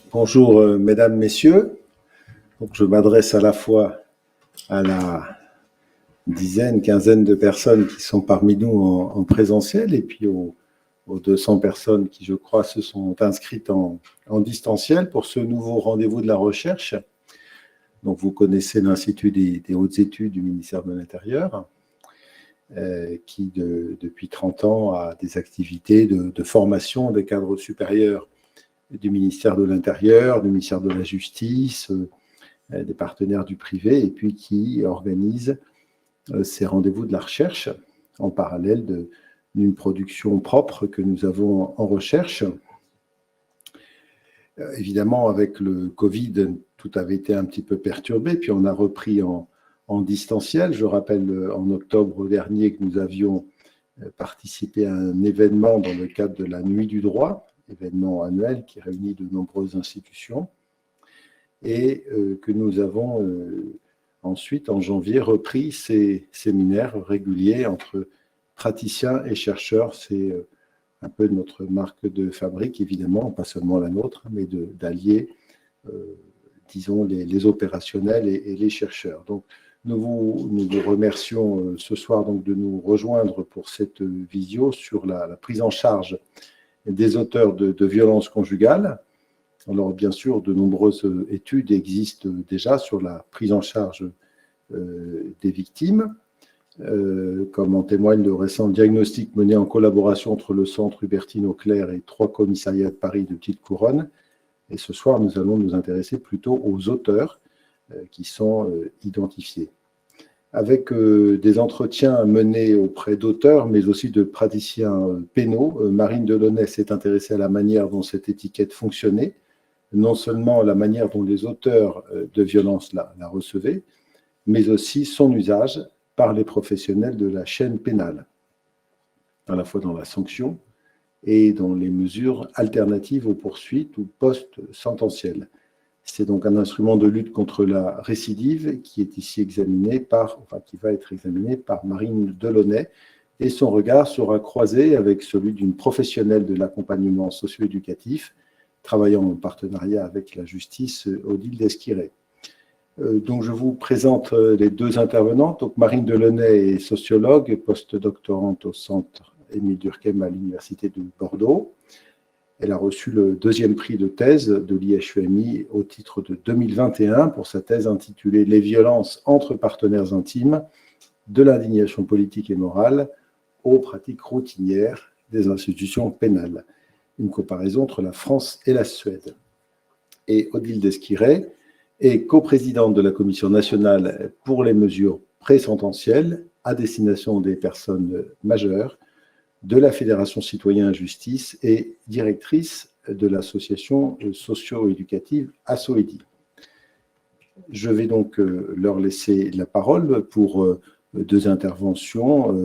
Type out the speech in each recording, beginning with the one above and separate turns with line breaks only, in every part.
Bonjour, mesdames, messieurs. Donc, je m'adresse à la fois à la dizaine, quinzaine de personnes qui sont parmi nous en présentiel et puis aux 200 personnes qui, je crois, se sont inscrites en distanciel pour ce nouveau rendez-vous de la recherche. Donc, vous connaissez l'Institut des hautes études du ministère de l'Intérieur, qui, depuis 30 ans, a des activités de formation des cadres supérieurs du ministère de l'Intérieur, du ministère de la Justice, des partenaires du privé, et puis qui organise ces rendez-vous de la recherche en parallèle d'une production propre que nous avons en recherche. Évidemment, avec le Covid, tout avait été un petit peu perturbé, puis on a repris en distanciel. Je rappelle en octobre dernier que nous avions participé à un événement dans le cadre de la Nuit du droit, événement annuel qui réunit de nombreuses institutions, et que nous avons ensuite, en janvier, repris ces séminaires réguliers entre praticiens et chercheurs. C'est un peu notre marque de fabrique, évidemment, pas seulement la nôtre, mais d'allier, disons, les opérationnels et les chercheurs. Donc, nous vous remercions ce soir donc, de nous rejoindre pour cette visio sur la prise en charge des auteurs de violences conjugales. Alors, bien sûr, de nombreuses études existent déjà sur la prise en charge des victimes, comme en témoigne le récent diagnostic mené en collaboration entre le Centre Hubertine-Auclair et 3 commissariats de Paris de Petite Couronne. Et ce soir, nous allons nous intéresser plutôt aux auteurs qui sont identifiés. Avec des entretiens menés auprès d'auteurs, mais aussi de praticiens pénaux, Marine Delaunay s'est intéressée à la manière dont cette étiquette fonctionnait, non seulement la manière dont les auteurs de violences la recevaient, mais aussi son usage par les professionnels de la chaîne pénale, à la fois dans la sanction et dans les mesures alternatives aux poursuites ou post-sententielles. C'est donc un instrument de lutte contre la récidive qui est ici qui va être examiné par Marine Delaunay, et son regard sera croisé avec celui d'une professionnelle de l'accompagnement socio-éducatif, travaillant en partenariat avec la justice, Odile Desquiré. Donc, je vous présente les 2 intervenantes. Donc, Marine Delaunay est sociologue, post-doctorante au Centre Émile Durkheim à l'Université de Bordeaux. Elle a reçu le 2e prix de thèse de l'IHEMI au titre de 2021 pour sa thèse intitulée « Les violences entre partenaires intimes, de l'indignation politique et morale aux pratiques routinières des institutions pénales ». Une comparaison entre la France et la Suède. Et Odile Desquiré est coprésidente de la Commission nationale pour les mesures présententielles à destination des personnes majeures de la Fédération Citoyen Justice et directrice de l'association socio-éducative ASSOEDI. Je vais donc leur laisser la parole pour 2 interventions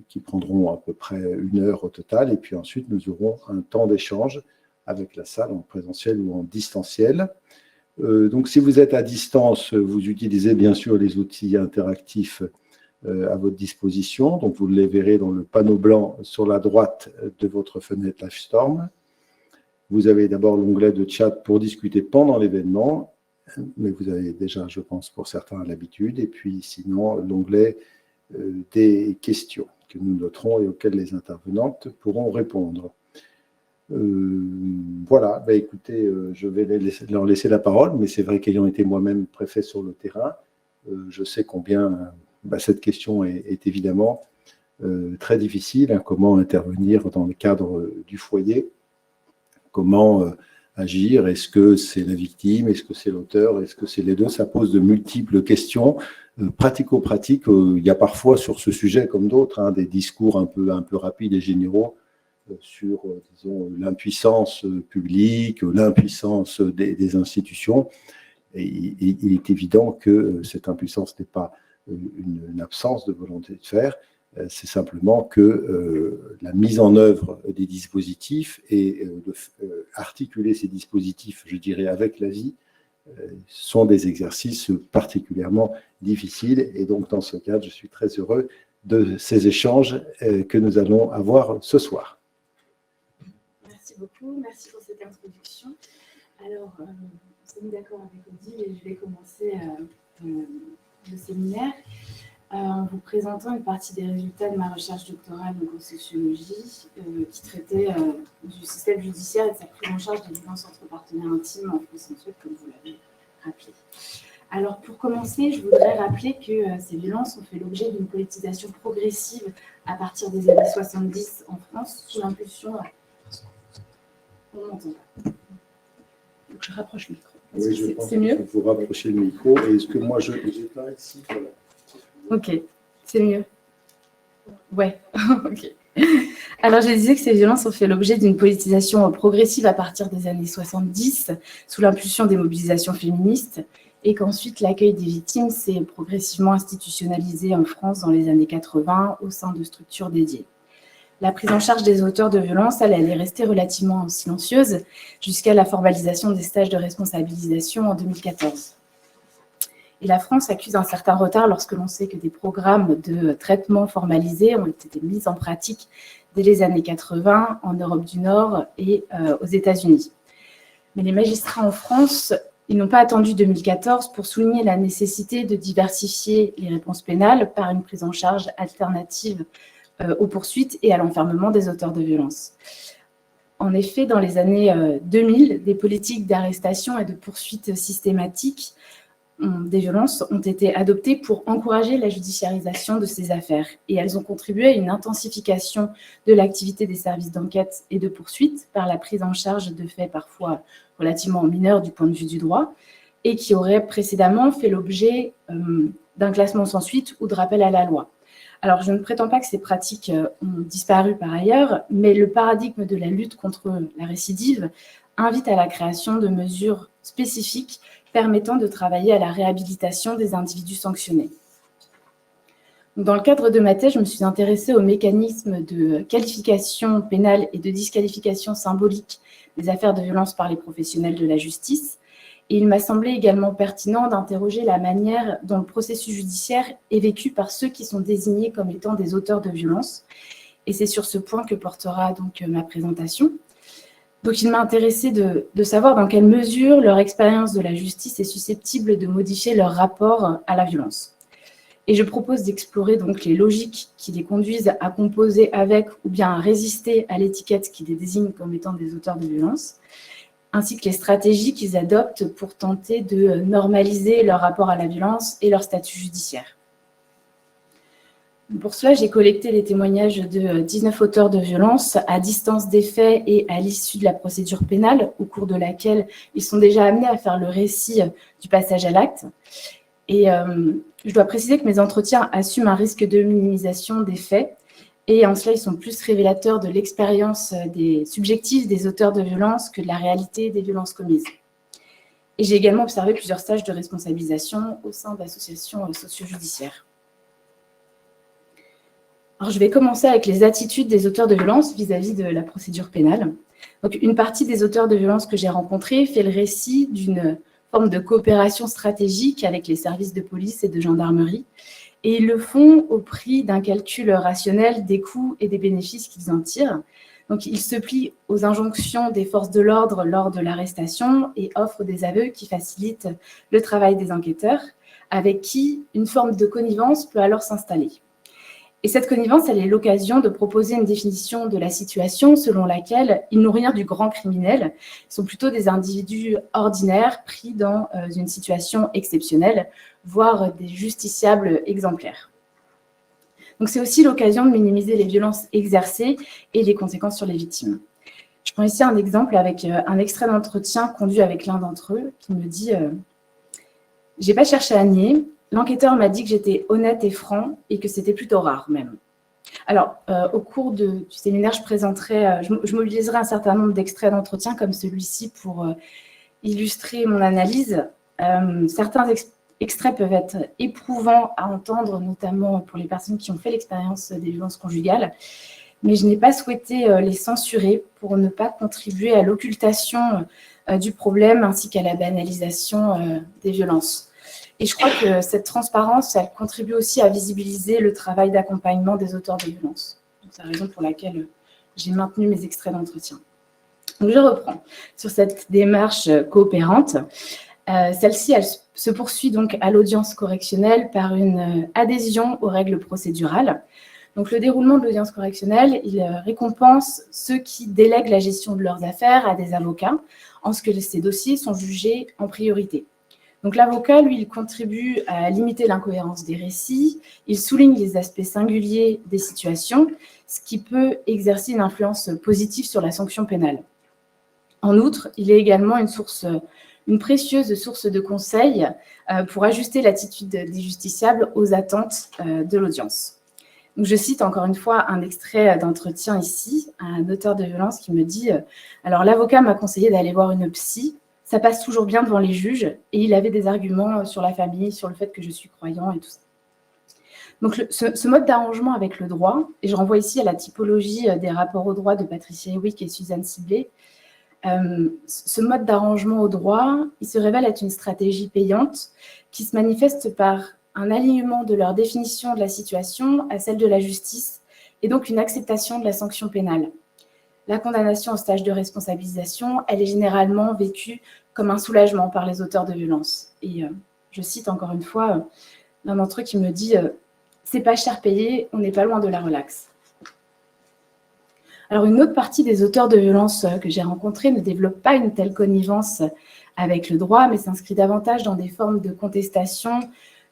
qui prendront à peu près 1 heure au total, et puis ensuite nous aurons un temps d'échange avec la salle en présentiel ou en distanciel. Donc si vous êtes à distance, vous utilisez bien sûr les outils interactifs à votre disposition. Donc, vous les verrez dans le panneau blanc sur la droite de votre fenêtre Livestorm. Vous avez d'abord l'onglet de chat pour discuter pendant l'événement, mais vous avez déjà, je pense, pour certains l'habitude. Et puis, sinon, l'onglet des questions que nous noterons et auxquelles les intervenantes pourront répondre. Voilà, écoutez, je vais leur laisser la parole, mais c'est vrai qu'ayant été moi-même préfet sur le terrain, je sais combien cette question est évidemment très difficile. Comment intervenir dans le cadre du foyer? Comment agir? Est-ce que c'est la victime? Est-ce que c'est l'auteur? Est-ce que c'est les deux? Ça pose de multiples questions. Pratico-pratiques, il y a parfois sur ce sujet, comme d'autres, des discours un peu rapides et généraux sur, disons, l'impuissance publique, l'impuissance des institutions. Et il est évident que cette impuissance n'est pas une absence de volonté de faire, c'est simplement que la mise en œuvre des dispositifs et articuler ces dispositifs, je dirais, avec la vie, sont des exercices particulièrement difficiles. Et donc, dans ce cadre, je suis très heureux de ces échanges que nous allons avoir ce soir.
Merci beaucoup, merci pour cette introduction. Alors, on s'est mis d'accord avec Odile et je vais commencer le séminaire en vous présentant une partie des résultats de ma recherche doctorale en sociologie qui traitait du système judiciaire et de sa prise en charge des violences entre partenaires intimes en France et en Suède, comme vous l'avez rappelé. Alors, pour commencer, je voudrais rappeler que ces violences ont fait l'objet d'une politisation progressive à partir des années 70 en France, sous l'impulsion... On m'entend pas. Donc, je rapproche le micro.
Oui, je pense
c'est mieux.
qu'il faut rapprocher le micro. Et est-ce que moi, j'ai pas ici, voilà.
Ok, c'est mieux. Ouais, ok. Alors, je disais que ces violences ont fait l'objet d'une politisation progressive à partir des années 70, sous l'impulsion des mobilisations féministes, et qu'ensuite l'accueil des victimes s'est progressivement institutionnalisé en France dans les années 80 au sein de structures dédiées. La prise en charge des auteurs de violences, elle est restée relativement silencieuse jusqu'à la formalisation des stages de responsabilisation en 2014. Et la France accuse un certain retard lorsque l'on sait que des programmes de traitement formalisés ont été mis en pratique dès les années 80 en Europe du Nord et aux États-Unis. Mais les magistrats en France, ils n'ont pas attendu 2014 pour souligner la nécessité de diversifier les réponses pénales par une prise en charge alternative aux poursuites et à l'enfermement des auteurs de violences. En effet, dans les années 2000, des politiques d'arrestation et de poursuite systématiques des violences ont été adoptées pour encourager la judiciarisation de ces affaires. Et elles ont contribué à une intensification de l'activité des services d'enquête et de poursuite par la prise en charge de faits parfois relativement mineurs du point de vue du droit et qui auraient précédemment fait l'objet d'un classement sans suite ou de rappel à la loi. Alors, je ne prétends pas que ces pratiques ont disparu par ailleurs, mais le paradigme de la lutte contre la récidive invite à la création de mesures spécifiques permettant de travailler à la réhabilitation des individus sanctionnés. Dans le cadre de ma thèse, je me suis intéressée aux mécanismes de qualification pénale et de disqualification symbolique des affaires de violence par les professionnels de la justice. Et il m'a semblé également pertinent d'interroger la manière dont le processus judiciaire est vécu par ceux qui sont désignés comme étant des auteurs de violences. Et c'est sur ce point que portera donc ma présentation. Donc, il m'a intéressé de savoir dans quelle mesure leur expérience de la justice est susceptible de modifier leur rapport à la violence. Et je propose d'explorer donc les logiques qui les conduisent à composer avec ou bien à résister à l'étiquette qui les désigne comme étant des auteurs de violence, ainsi que les stratégies qu'ils adoptent pour tenter de normaliser leur rapport à la violence et leur statut judiciaire. Pour cela, j'ai collecté les témoignages de 19 auteurs de violences à distance des faits et à l'issue de la procédure pénale, au cours de laquelle ils sont déjà amenés à faire le récit du passage à l'acte. Et je dois préciser que mes entretiens assument un risque de minimisation des faits, et en cela, ils sont plus révélateurs de l'expérience subjective des auteurs de violences que de la réalité des violences commises. Et j'ai également observé plusieurs stages de responsabilisation au sein d'associations socio-judiciaires. Alors, je vais commencer avec les attitudes des auteurs de violences vis-à-vis de la procédure pénale. Donc, une partie des auteurs de violences que j'ai rencontrés fait le récit d'une forme de coopération stratégique avec les services de police et de gendarmerie. Et ils le font au prix d'un calcul rationnel des coûts et des bénéfices qu'ils en tirent. Donc, ils se plient aux injonctions des forces de l'ordre lors de l'arrestation et offrent des aveux qui facilitent le travail des enquêteurs, avec qui une forme de connivence peut alors s'installer. Et cette connivence, elle est l'occasion de proposer une définition de la situation selon laquelle ils n'ont rien du grand criminel, ils sont plutôt des individus ordinaires pris dans une situation exceptionnelle, voire des justiciables exemplaires. Donc c'est aussi l'occasion de minimiser les violences exercées et les conséquences sur les victimes. Je prends ici un exemple avec un extrait d'entretien conduit avec l'un d'entre eux qui me dit « J'ai pas cherché à nier. L'enquêteur m'a dit que j'étais honnête et franc et que c'était plutôt rare même. » Alors, au cours du séminaire, je mobiliserai un certain nombre d'extraits d'entretien comme celui-ci pour illustrer mon analyse. Certains extraits peuvent être éprouvants à entendre, notamment pour les personnes qui ont fait l'expérience des violences conjugales, mais je n'ai pas souhaité les censurer pour ne pas contribuer à l'occultation du problème ainsi qu'à la banalisation des violences. Et je crois que cette transparence, elle contribue aussi à visibiliser le travail d'accompagnement des auteurs de violences. C'est la raison pour laquelle j'ai maintenu mes extraits d'entretien. Donc, je reprends sur cette démarche coopérante. Celle-ci, elle se poursuit donc à l'audience correctionnelle par une adhésion aux règles procédurales. Donc, le déroulement de l'audience correctionnelle, il récompense ceux qui délèguent la gestion de leurs affaires à des avocats, en ce que ces dossiers sont jugés en priorité. Donc, l'avocat, lui, il contribue à limiter l'incohérence des récits, il souligne les aspects singuliers des situations, ce qui peut exercer une influence positive sur la sanction pénale. En outre, il est également une précieuse source de conseils pour ajuster l'attitude des justiciables aux attentes de l'audience. Donc, je cite encore une fois un extrait d'entretien ici, un auteur de violence qui me dit « Alors, l'avocat m'a conseillé d'aller voir une psy, ça passe toujours bien devant les juges, et il avait des arguments sur la famille, sur le fait que je suis croyant et tout ça. » Donc, ce mode d'arrangement avec le droit, et je renvoie ici à la typologie des rapports au droit de Patricia Hewick et Suzanne Sibley, ce mode d'arrangement au droit, il se révèle être une stratégie payante qui se manifeste par un alignement de leur définition de la situation à celle de la justice et donc une acceptation de la sanction pénale. La condamnation au stage de responsabilisation, elle est généralement vécue comme un soulagement par les auteurs de violences. Et je cite encore une fois l'un d'entre eux qui me dit « C'est pas cher payé, on n'est pas loin de la relaxe ». Alors, une autre partie des auteurs de violences que j'ai rencontrés ne développe pas une telle connivence avec le droit, mais s'inscrit davantage dans des formes de contestation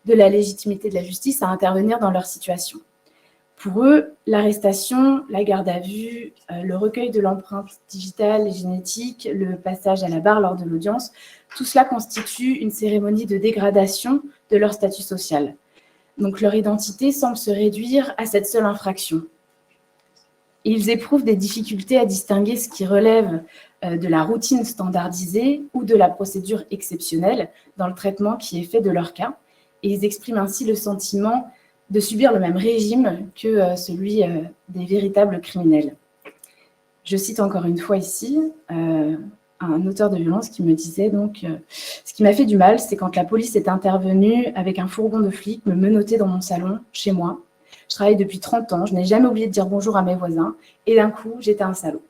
de la légitimité de la justice à intervenir dans leur situation. Pour eux, l'arrestation, la garde à vue, le recueil de l'empreinte digitale et génétique, le passage à la barre lors de l'audience, tout cela constitue une cérémonie de dégradation de leur statut social. Donc, leur identité semble se réduire à cette seule infraction. Ils éprouvent des difficultés à distinguer ce qui relève de la routine standardisée ou de la procédure exceptionnelle dans le traitement qui est fait de leur cas. Et ils expriment ainsi le sentiment de subir le même régime que celui des véritables criminels. Je cite encore une fois ici un auteur de violence qui me disait donc ce qui m'a fait du mal, c'est quand la police est intervenue avec un fourgon de flics, me menotter dans mon salon, chez moi. Je travaille depuis 30 ans, je n'ai jamais oublié de dire bonjour à mes voisins, et d'un coup, j'étais un salaud.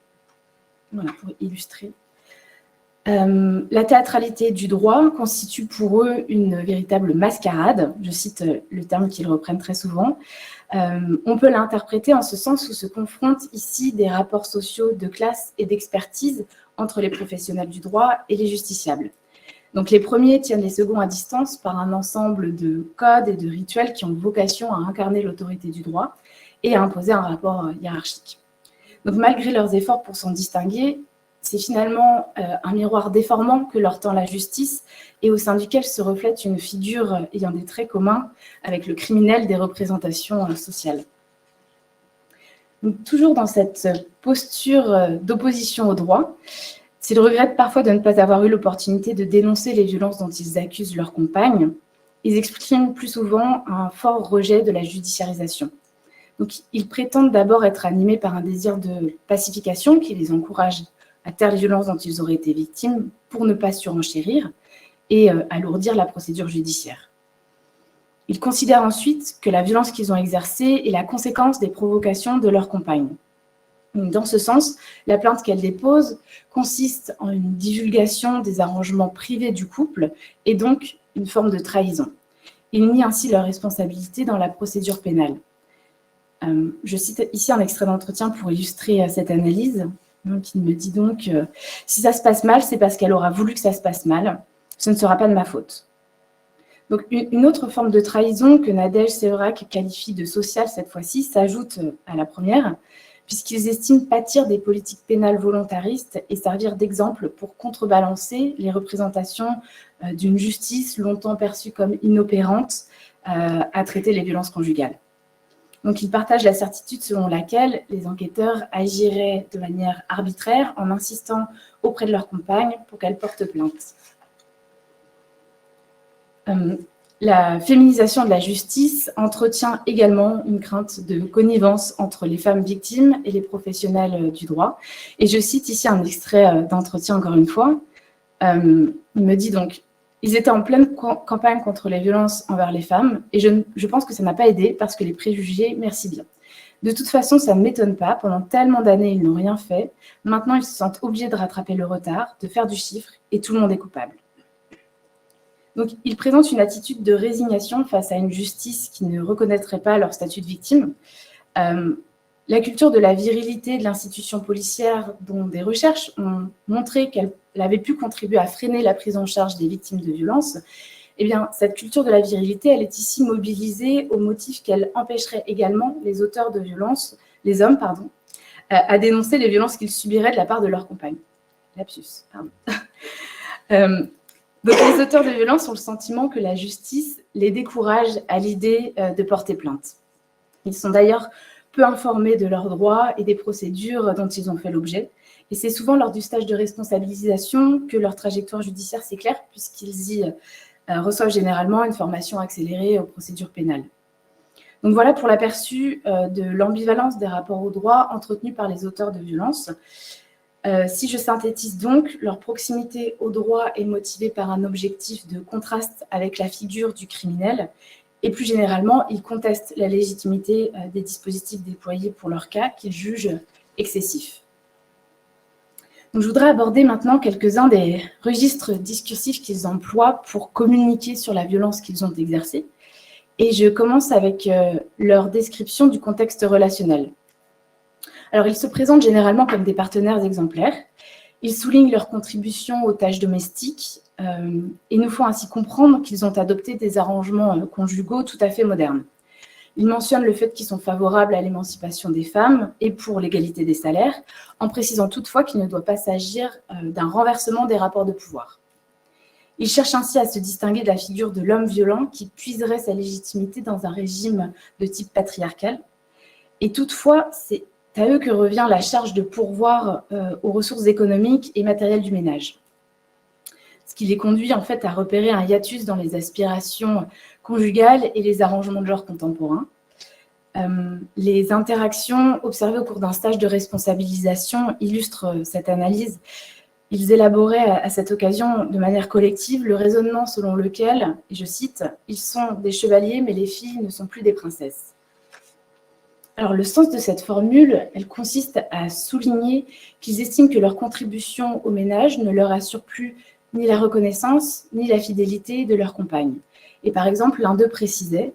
Voilà, pour illustrer. La théâtralité du droit constitue pour eux une véritable mascarade, je cite le terme qu'ils reprennent très souvent. On peut l'interpréter en ce sens où se confrontent ici des rapports sociaux de classe et d'expertise entre les professionnels du droit et les justiciables. Donc, les premiers tiennent les seconds à distance par un ensemble de codes et de rituels qui ont vocation à incarner l'autorité du droit et à imposer un rapport hiérarchique. Donc, malgré leurs efforts pour s'en distinguer, c'est finalement un miroir déformant que leur tend la justice et au sein duquel se reflète une figure ayant des traits communs avec le criminel des représentations sociales. Donc, toujours dans cette posture d'opposition au droit, s'ils regrettent parfois de ne pas avoir eu l'opportunité de dénoncer les violences dont ils accusent leurs compagnes, ils expriment plus souvent un fort rejet de la judiciarisation. Donc, ils prétendent d'abord être animés par un désir de pacification qui les encourage à taire les violences dont ils auraient été victimes pour ne pas surenchérir et alourdir la procédure judiciaire. Ils considèrent ensuite que la violence qu'ils ont exercée est la conséquence des provocations de leurs compagnes. Dans ce sens, la plainte qu'elle dépose consiste en une divulgation des arrangements privés du couple et donc une forme de trahison. Ils nient ainsi leur responsabilité dans la procédure pénale. Je cite ici un extrait d'entretien pour illustrer cette analyse. Donc, il me dit donc « Si ça se passe mal, c'est parce qu'elle aura voulu que ça se passe mal. Ce ne sera pas de ma faute. » Donc, une autre forme de trahison que Nadège Séverac qualifie de sociale cette fois-ci s'ajoute à la première, puisqu'ils estiment pâtir des politiques pénales volontaristes et servir d'exemple pour contrebalancer les représentations d'une justice longtemps perçue comme inopérante à traiter les violences conjugales. Donc, ils partagent la certitude selon laquelle les enquêteurs agiraient de manière arbitraire en insistant auprès de leur compagne pour qu'elle porte plainte. La féminisation de la justice entretient également une crainte de connivence entre les femmes victimes et les professionnels du droit. Et je cite ici un extrait d'entretien encore une fois. Il me dit donc « Ils étaient en pleine campagne contre les violences envers les femmes et je pense que ça n'a pas aidé parce que les préjugés, merci bien. De toute façon, ça ne m'étonne pas. Pendant tellement d'années, ils n'ont rien fait. Maintenant, ils se sentent obligés de rattraper le retard, de faire du chiffre, et tout le monde est coupable. Donc, ils présentent une attitude de résignation face à une justice qui ne reconnaîtrait pas leur statut de victime. La culture de la virilité de l'institution policière, dont des recherches ont montré qu'elle avait pu contribuer à freiner la prise en charge des victimes de violences, eh bien, cette culture de la virilité, elle est ici mobilisée au motif qu'elle empêcherait également les auteurs de violences, les hommes, pardon, à dénoncer les violences qu'ils subiraient de la part de leur compagne. Lapsus, pardon. Donc, les auteurs de violences ont le sentiment que la justice les décourage à l'idée de porter plainte. Ils sont d'ailleurs peu informés de leurs droits et des procédures dont ils ont fait l'objet. Et c'est souvent lors du stage de responsabilisation que leur trajectoire judiciaire s'éclaire, puisqu'ils y reçoivent généralement une formation accélérée aux procédures pénales. Donc voilà pour l'aperçu de l'ambivalence des rapports au droit entretenus par les auteurs de violences. Si je synthétise donc, leur proximité au droit est motivée par un objectif de contraste avec la figure du criminel. Et plus généralement, ils contestent la légitimité des dispositifs déployés pour leur cas qu'ils jugent excessifs. Donc, je voudrais aborder maintenant quelques-uns des registres discursifs qu'ils emploient pour communiquer sur la violence qu'ils ont exercée. Et je commence avec leur description du contexte relationnel. Alors, ils se présentent généralement comme des partenaires exemplaires. Ils soulignent leur contribution aux tâches domestiques et nous font ainsi comprendre qu'ils ont adopté des arrangements conjugaux tout à fait modernes. Ils mentionnent le fait qu'ils sont favorables à l'émancipation des femmes et pour l'égalité des salaires, en précisant toutefois qu'il ne doit pas s'agir d'un renversement des rapports de pouvoir. Ils cherchent ainsi à se distinguer de la figure de l'homme violent qui puiserait sa légitimité dans un régime de type patriarcal. Et toutefois, c'est à eux que revient la charge de pourvoir aux ressources économiques et matérielles du ménage. Ce qui les conduit en fait à repérer un hiatus dans les aspirations conjugales et les arrangements de genre contemporains. Les interactions observées au cours d'un stage de responsabilisation illustrent cette analyse. Ils élaboraient à cette occasion de manière collective le raisonnement selon lequel, et je cite, « Ils sont des chevaliers, mais les filles ne sont plus des princesses ». Alors, le sens de cette formule, elle consiste à souligner qu'ils estiment que leur contribution au ménage ne leur assure plus ni la reconnaissance, ni la fidélité de leur compagne. Et par exemple, l'un d'eux précisait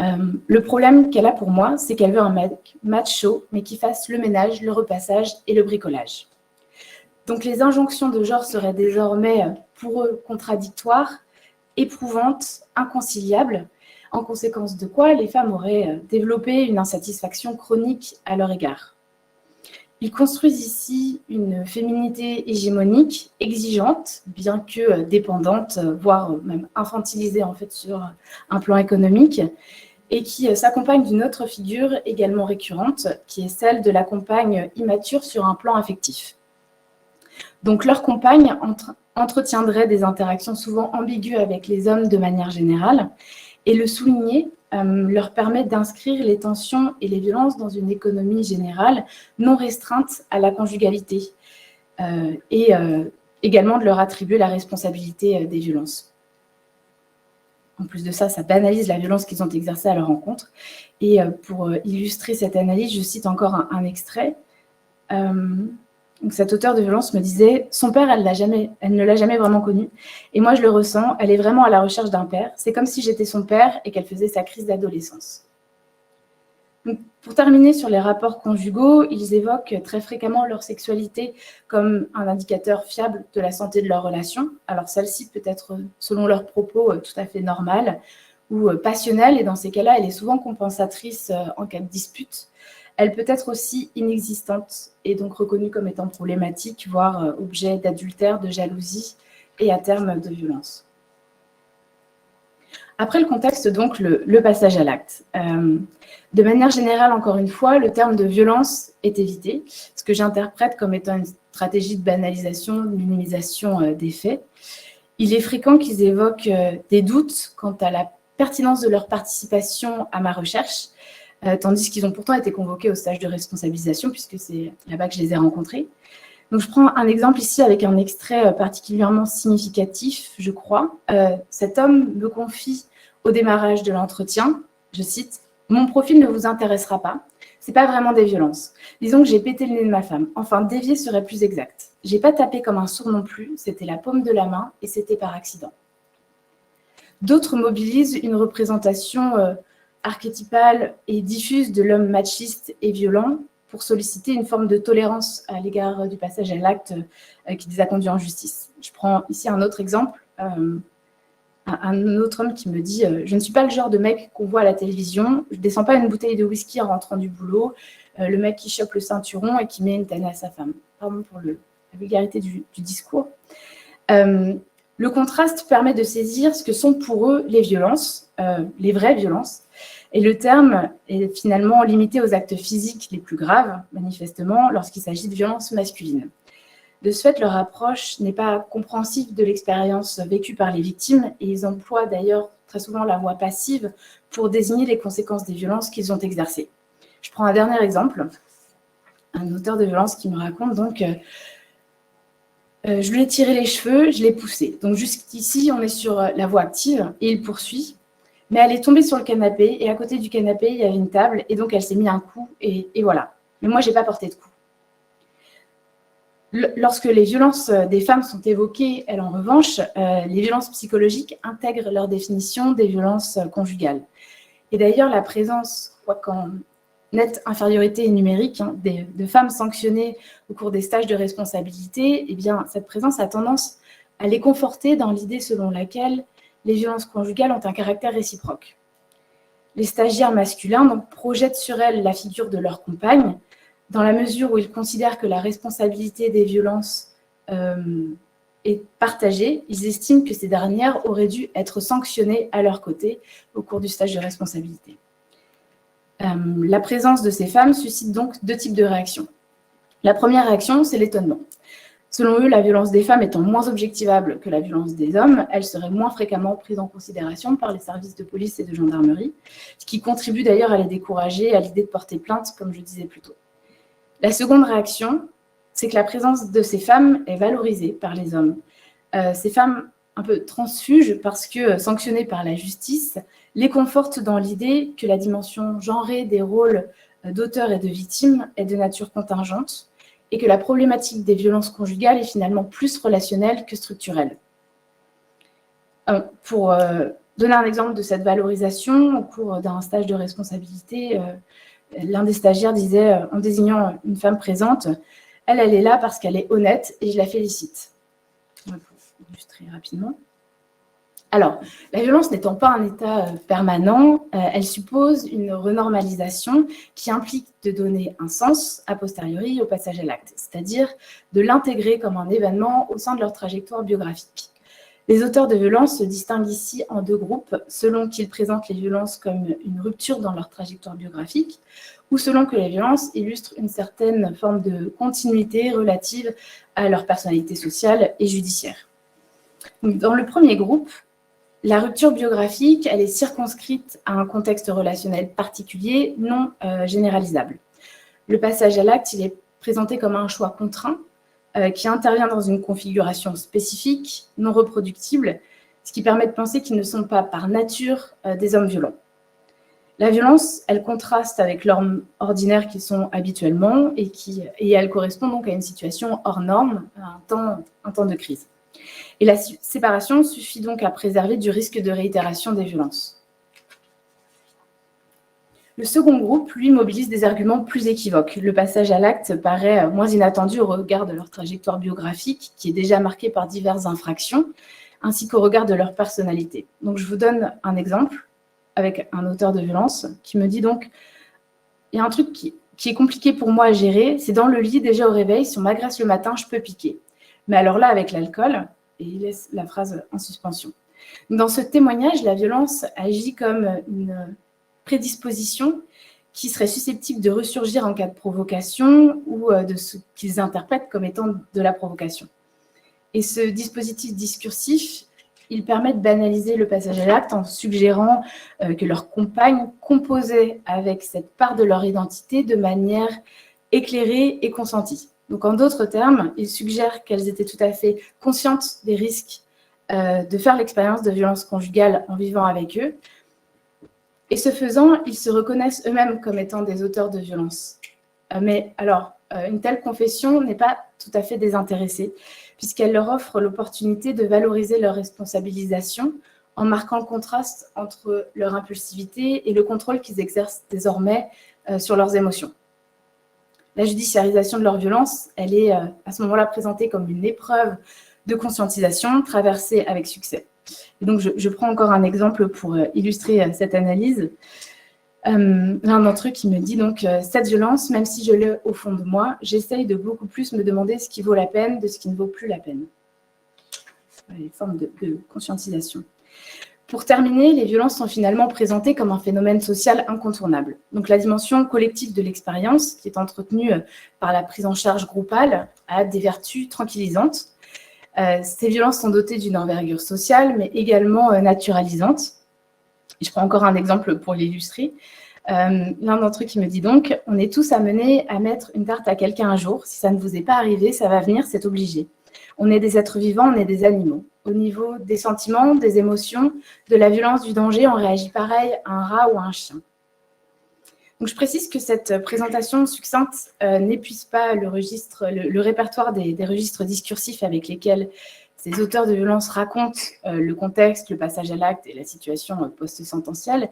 le problème qu'elle a pour moi, c'est qu'elle veut un mec macho, mais qui fasse le ménage, le repassage et le bricolage. » Donc, les injonctions de genre seraient désormais, pour eux, contradictoires, éprouvantes, inconciliables, en conséquence de quoi les femmes auraient développé une insatisfaction chronique à leur égard. Ils construisent ici une féminité hégémonique, exigeante, bien que dépendante, voire même infantilisée en fait sur un plan économique, et qui s'accompagne d'une autre figure également récurrente, qui est celle de la compagne immature sur un plan affectif. Donc leur compagne entretiendrait des interactions souvent ambiguës avec les hommes de manière générale, et le souligner leur permet d'inscrire les tensions et les violences dans une économie générale non restreinte à la conjugalité et également de leur attribuer la responsabilité des violences. En plus de ça, ça banalise la violence qu'ils ont exercée à leur encontre. Et pour illustrer cette analyse, je cite encore un extrait. Donc, cet auteur de violence me disait « Son père, elle ne l'a jamais vraiment connu. Et moi, je le ressens, elle est vraiment à la recherche d'un père. C'est comme si j'étais son père et qu'elle faisait sa crise d'adolescence. » Pour terminer sur les rapports conjugaux, ils évoquent très fréquemment leur sexualité comme un indicateur fiable de la santé de leur relation. Alors celle-ci peut être, selon leurs propos, tout à fait normale ou passionnelle, et dans ces cas-là, elle est souvent compensatrice en cas de dispute. Elle peut être aussi inexistante et donc reconnue comme étant problématique, voire objet d'adultère, de jalousie et à terme de violence. Après le contexte, donc, le passage à l'acte. De manière générale, encore une fois, le terme de violence est évité, ce que j'interprète comme étant une stratégie de banalisation, de minimisation des faits. Il est fréquent qu'ils évoquent des doutes quant à la pertinence de leur participation à ma recherche, tandis qu'ils ont pourtant été convoqués au stage de responsabilisation, puisque c'est là-bas que je les ai rencontrés. Donc, je prends un exemple ici avec un extrait particulièrement significatif, je crois. Cet homme me confie au démarrage de l'entretien, je cite, « Mon profil ne vous intéressera pas. C'est pas vraiment des violences. Disons que j'ai pété le nez de ma femme. Enfin, dévier serait plus exact. J'ai pas tapé comme un sourd non plus, c'était la paume de la main et c'était par accident. D'autres mobilisent une représentation archétypale et diffuse de l'homme machiste et violent pour solliciter une forme de tolérance à l'égard du passage à l'acte qui les a conduits en justice. Je prends ici un autre exemple. Un autre homme qui me dit « Je ne suis pas le genre de mec qu'on voit à la télévision, je ne descends pas une bouteille de whisky en rentrant du boulot, le mec qui chope le ceinturon et qui met une tannée à sa femme. » Pardon pour la vulgarité du discours. Le contraste permet de saisir ce que sont pour eux les violences, les vraies violences, et le terme est finalement limité aux actes physiques les plus graves, manifestement, lorsqu'il s'agit de violences masculines. De ce fait, leur approche n'est pas compréhensive de l'expérience vécue par les victimes et ils emploient d'ailleurs très souvent la voix passive pour désigner les conséquences des violences qu'ils ont exercées. Je prends un dernier exemple. Un auteur de violence qui me raconte donc je lui ai tiré les cheveux, je l'ai poussé. Donc jusqu'ici, on est sur la voix active et il poursuit. Mais elle est tombée sur le canapé et à côté du canapé, il y avait une table et donc elle s'est mis un coup et voilà. Mais moi, je n'ai pas porté de coup. Lorsque les violences des femmes sont évoquées, elles, en revanche, les violences psychologiques intègrent leur définition des violences conjugales. Et d'ailleurs, la présence, qu'en nette infériorité numérique, de femmes sanctionnées au cours des stages de responsabilité, eh bien, cette présence a tendance à les conforter dans l'idée selon laquelle les violences conjugales ont un caractère réciproque. Les stagiaires masculins donc, projettent sur elles la figure de leur compagne, dans la mesure où ils considèrent que la responsabilité des violences est partagée, ils estiment que ces dernières auraient dû être sanctionnées à leur côté au cours du stage de responsabilité. La présence de ces femmes suscite donc deux types de réactions. La première réaction, c'est l'étonnement. Selon eux, la violence des femmes étant moins objectivable que la violence des hommes, elle serait moins fréquemment prise en considération par les services de police et de gendarmerie, ce qui contribue d'ailleurs à les décourager à l'idée de porter plainte, comme je disais plus tôt. La seconde réaction, c'est que la présence de ces femmes est valorisée par les hommes. Ces femmes un peu transfuges parce que sanctionnées par la justice, les confortent dans l'idée que la dimension genrée des rôles d'auteurs et de victimes est de nature contingente et que la problématique des violences conjugales est finalement plus relationnelle que structurelle. Pour donner un exemple de cette valorisation, au cours d'un stage de responsabilité, l'un des stagiaires disait, en désignant une femme présente, « Elle est là parce qu'elle est honnête et je la félicite. » Pour illustrer rapidement. Alors, la violence n'étant pas un état permanent, elle suppose une renormalisation qui implique de donner un sens a posteriori au passage à l'acte, c'est-à-dire de l'intégrer comme un événement au sein de leur trajectoire biographique. Les auteurs de violences se distinguent ici en deux groupes, selon qu'ils présentent les violences comme une rupture dans leur trajectoire biographique ou selon que les violences illustrent une certaine forme de continuité relative à leur personnalité sociale et judiciaire. Donc, dans le premier groupe, la rupture biographique, elle est circonscrite à un contexte relationnel particulier, non généralisable. Le passage à l'acte, il est présenté comme un choix contraint qui intervient dans une configuration spécifique, non reproductible, ce qui permet de penser qu'ils ne sont pas par nature des hommes violents. La violence, elle contraste avec l'homme ordinaire qu'ils sont habituellement et elle correspond donc à une situation hors norme, à un temps de crise. Et la séparation suffit donc à préserver du risque de réitération des violences. Le second groupe, lui, mobilise des arguments plus équivoques. Le passage à l'acte paraît moins inattendu au regard de leur trajectoire biographique, qui est déjà marquée par diverses infractions, ainsi qu'au regard de leur personnalité. Donc, je vous donne un exemple avec un auteur de violence qui me dit donc « Il y a un truc qui est compliqué pour moi à gérer, c'est dans le lit, déjà au réveil, si on m'agresse le matin, je peux piquer. Mais alors là, avec l'alcool… » et il laisse la phrase en suspension. Dans ce témoignage, la violence agit comme une prédisposition qui serait susceptible de ressurgir en cas de provocation ou de ce qu'ils interprètent comme étant de la provocation. Et ce dispositif discursif, il permet de banaliser le passage à l'acte en suggérant que leurs compagnes composaient avec cette part de leur identité de manière éclairée et consentie. Donc, en d'autres termes, il suggère qu'elles étaient tout à fait conscientes des risques de faire l'expérience de violence conjugale en vivant avec eux, Et ce faisant, ils se reconnaissent eux-mêmes comme étant des auteurs de violences. Mais alors, une telle confession n'est pas tout à fait désintéressée, puisqu'elle leur offre l'opportunité de valoriser leur responsabilisation en marquant le contraste entre leur impulsivité et le contrôle qu'ils exercent désormais sur leurs émotions. La judiciarisation de leur violence, elle est à ce moment-là présentée comme une épreuve de conscientisation traversée avec succès. Et donc, je prends encore un exemple pour illustrer cette analyse. L'un d'entre eux qui me dit donc « Cette violence, même si je l'ai au fond de moi, j'essaye de beaucoup plus me demander ce qui vaut la peine de ce qui ne vaut plus la peine. » Une forme de conscientisation. Pour terminer, les violences sont finalement présentées comme un phénomène social incontournable. Donc la dimension collective de l'expérience, qui est entretenue par la prise en charge groupale, a des vertus tranquillisantes. Ces violences sont dotées d'une envergure sociale, mais également naturalisantes. Et je prends encore un exemple pour l'illustrer. L'un d'entre eux qui me dit donc « On est tous amenés à mettre une tarte à quelqu'un un jour. Si ça ne vous est pas arrivé, ça va venir, c'est obligé. On est des êtres vivants, on est des animaux. Au niveau des sentiments, des émotions, de la violence, du danger, on réagit pareil à un rat ou à un chien. » Donc je précise que cette présentation succincte n'épuise pas le répertoire des registres discursifs avec lesquels ces auteurs de violences racontent le contexte, le passage à l'acte et la situation post-sententielle.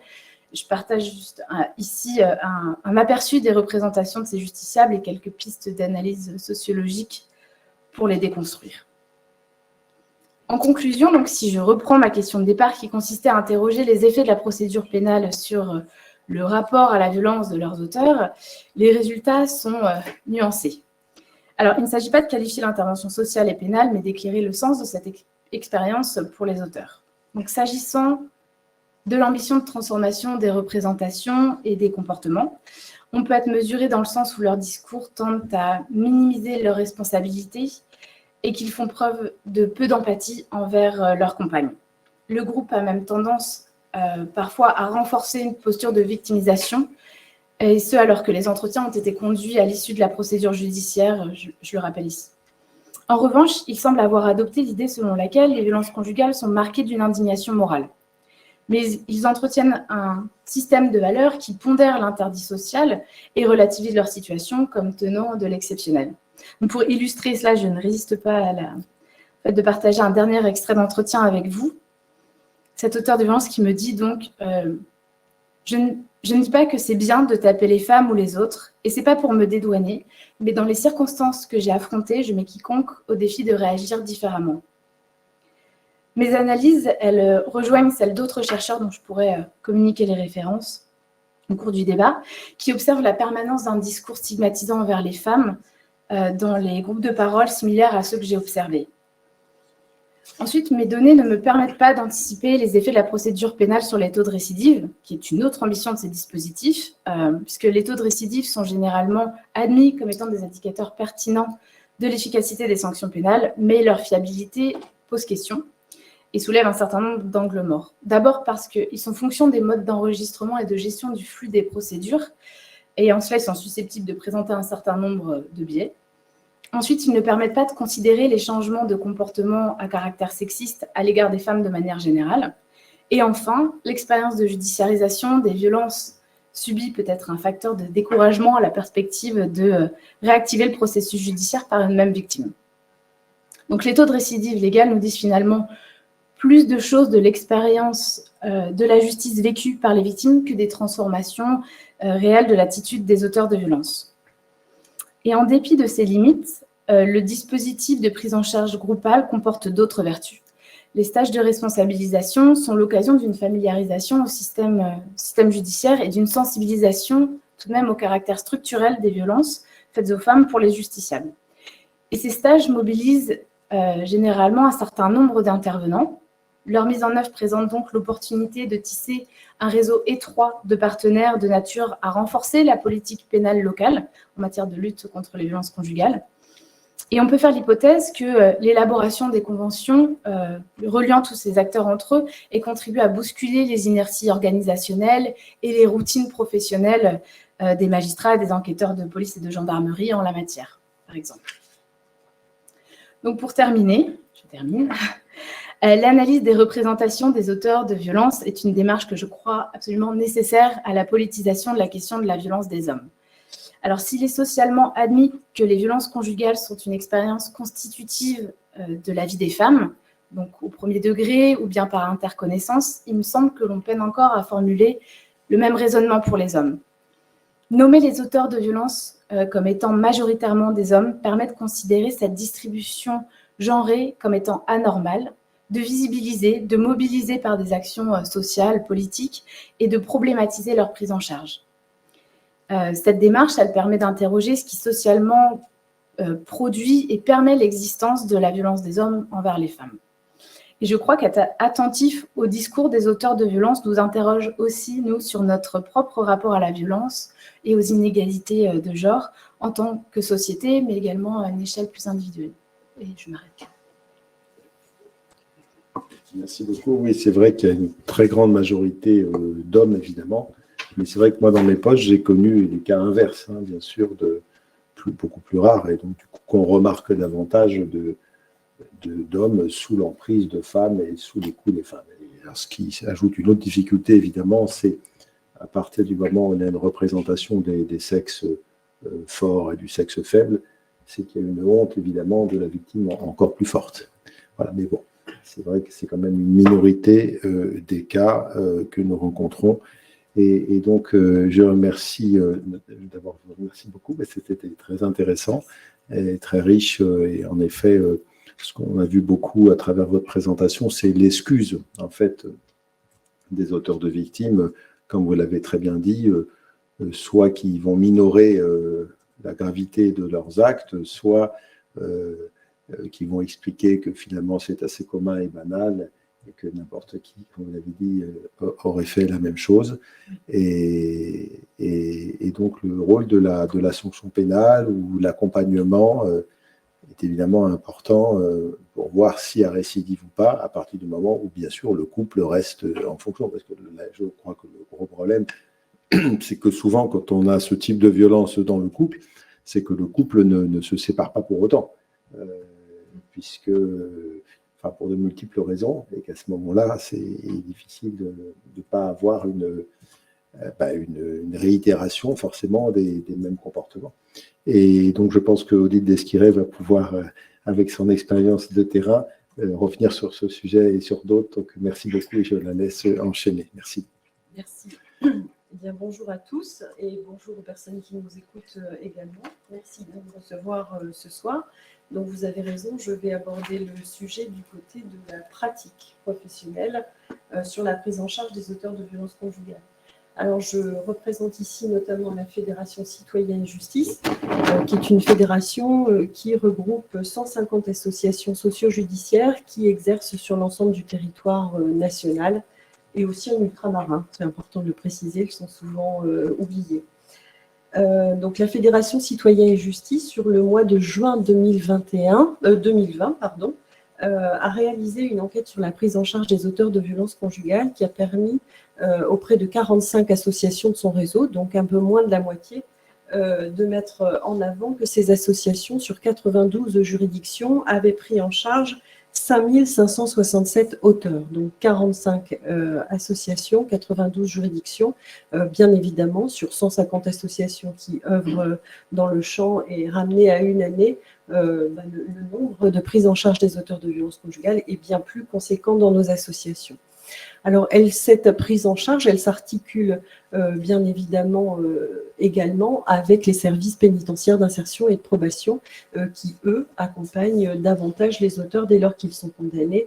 Je partage juste ici un aperçu des représentations de ces justiciables et quelques pistes d'analyse sociologique pour les déconstruire. En conclusion, donc, si je reprends ma question de départ qui consistait à interroger les effets de la procédure pénale sur le rapport à la violence de leurs auteurs, les résultats sont nuancés. Alors, il ne s'agit pas de qualifier l'intervention sociale et pénale, mais d'éclairer le sens de cette expérience pour les auteurs. Donc, s'agissant de l'ambition de transformation des représentations et des comportements, on peut être mesuré dans le sens où leurs discours tendent à minimiser leurs responsabilités et qu'ils font preuve de peu d'empathie envers leurs compagnes. Le groupe a même tendance parfois à renforcer une posture de victimisation, et ce alors que les entretiens ont été conduits à l'issue de la procédure judiciaire, je le rappelle ici. En revanche, il semble avoir adopté l'idée selon laquelle les violences conjugales sont marquées d'une indignation morale. Mais ils entretiennent un système de valeurs qui pondère l'interdit social et relativise leur situation comme tenant de l'exceptionnel. Donc pour illustrer cela, je ne résiste pas à la fait de partager un dernier extrait d'entretien avec vous. Cet auteur de violence qui me dit donc je ne dis pas que c'est bien de taper les femmes ou les autres, et c'est pas pour me dédouaner, mais dans les circonstances que j'ai affrontées, je mets quiconque au défi de réagir différemment. Mes analyses, elles rejoignent celles d'autres chercheurs dont je pourrais communiquer les références au cours du débat, qui observent la permanence d'un discours stigmatisant envers les femmes dans les groupes de parole similaires à ceux que j'ai observés. Ensuite, mes données ne me permettent pas d'anticiper les effets de la procédure pénale sur les taux de récidive, qui est une autre ambition de ces dispositifs, puisque les taux de récidive sont généralement admis comme étant des indicateurs pertinents de l'efficacité des sanctions pénales, mais leur fiabilité pose question et soulève un certain nombre d'angles morts. D'abord parce qu'ils sont fonction des modes d'enregistrement et de gestion du flux des procédures, et en cela, ils sont susceptibles de présenter un certain nombre de biais. Ensuite, ils ne permettent pas de considérer les changements de comportement à caractère sexiste à l'égard des femmes de manière générale. Et enfin, l'expérience de judiciarisation des violences subies peut être un facteur de découragement à la perspective de réactiver le processus judiciaire par une même victime. Donc les taux de récidive légale nous disent finalement plus de choses de l'expérience de la justice vécue par les victimes que des transformations réelles de l'attitude des auteurs de violences. Et en dépit de ces limites, le dispositif de prise en charge groupale comporte d'autres vertus. Les stages de responsabilisation sont l'occasion d'une familiarisation au système judiciaire et d'une sensibilisation tout de même au caractère structurel des violences faites aux femmes pour les justiciables. Et ces stages mobilisent généralement un certain nombre d'intervenants. Leur mise en œuvre présente donc l'opportunité de tisser un réseau étroit de partenaires de nature à renforcer la politique pénale locale en matière de lutte contre les violences conjugales. Et on peut faire l'hypothèse que l'élaboration des conventions reliant tous ces acteurs entre eux ait contribué à bousculer les inerties organisationnelles et les routines professionnelles des magistrats et des enquêteurs de police et de gendarmerie en la matière, par exemple. Donc pour terminer, je termine. L'analyse des représentations des auteurs de violences est une démarche que je crois absolument nécessaire à la politisation de la question de la violence des hommes. Alors, s'il est socialement admis que les violences conjugales sont une expérience constitutive de la vie des femmes, donc au premier degré ou bien par interconnaissance, il me semble que l'on peine encore à formuler le même raisonnement pour les hommes. Nommer les auteurs de violences comme étant majoritairement des hommes permet de considérer cette distribution genrée comme étant anormale, de visibiliser, de mobiliser par des actions sociales, politiques et de problématiser leur prise en charge. Cette démarche, elle permet d'interroger ce qui socialement produit et permet l'existence de la violence des hommes envers les femmes. Et je crois qu'être attentif au discours des auteurs de violences nous interroge aussi, nous, sur notre propre rapport à la violence et aux inégalités de genre en tant que société, mais également à une échelle plus individuelle. Et je m'arrête là.
Merci beaucoup. Oui, c'est vrai qu'il y a une très grande majorité d'hommes, évidemment. Mais c'est vrai que moi, dans mes poches, j'ai connu les cas inverses, hein, bien sûr, beaucoup plus rares. Et donc, du coup, qu'on remarque davantage d'hommes sous l'emprise de femmes et sous les coups des femmes. Et alors, ce qui ajoute une autre difficulté, évidemment, c'est à partir du moment où on a une représentation des sexes forts et du sexe faible, c'est qu'il y a une honte, évidemment, de la victime encore plus forte. Voilà, mais bon, c'est vrai que c'est quand même une minorité des cas que nous rencontrons. Et donc, je remercie d'abord, merci beaucoup, mais c'était très intéressant et très riche. Et en effet, ce qu'on a vu beaucoup à travers votre présentation, c'est l'excuse, en fait, des auteurs de victimes, comme vous l'avez très bien dit, soit qui vont minorer la gravité de leurs actes, soit qui vont expliquer que finalement c'est assez commun et banal, et que n'importe qui, comme vous l'avez dit, aurait fait la même chose. Et donc le rôle de la sanction pénale ou l'accompagnement est évidemment important pour voir s'il y a récidive ou pas, à partir du moment où, bien sûr, le couple reste en fonction. Parce que je crois que le gros problème, c'est que souvent, quand on a ce type de violence dans le couple, c'est que le couple ne se sépare pas pour autant. Puisque, enfin, pour de multiples raisons, et qu'à ce moment-là, c'est difficile de ne pas avoir une réitération forcément des mêmes comportements. Et donc, je pense que Odile Desquiré va pouvoir, avec son expérience de terrain, revenir sur ce sujet et sur d'autres. Donc, merci beaucoup et je la laisse enchaîner. Merci.
Merci. Eh bien, bonjour à tous et bonjour aux personnes qui nous écoutent également. Merci de nous recevoir ce soir. Donc, vous avez raison, je vais aborder le sujet du côté de la pratique professionnelle sur la prise en charge des auteurs de violences conjugales. Alors, je représente ici notamment la Fédération Citoyenne Justice, qui est une fédération qui regroupe 150 associations socio-judiciaires qui exercent sur l'ensemble du territoire national et aussi en ultramarin. C'est important de le préciser, ils sont souvent oubliés. Donc, la Fédération Citoyenne et Justice, sur le mois de juin 2020, a réalisé une enquête sur la prise en charge des auteurs de violences conjugales qui a permis auprès de 45 associations de son réseau, donc un peu moins de la moitié, de mettre en avant que ces associations, sur 92 juridictions, avaient pris en charge 5567 auteurs, donc 45 associations, 92 juridictions, bien évidemment, sur 150 associations qui œuvrent dans le champ et ramenées à une année, le nombre de prises en charge des auteurs de violences conjugales est bien plus conséquent dans nos associations. Alors, cette prise en charge, elle s'articule bien évidemment également avec les services pénitentiaires d'insertion et de probation qui, eux, accompagnent davantage les auteurs dès lors qu'ils sont condamnés,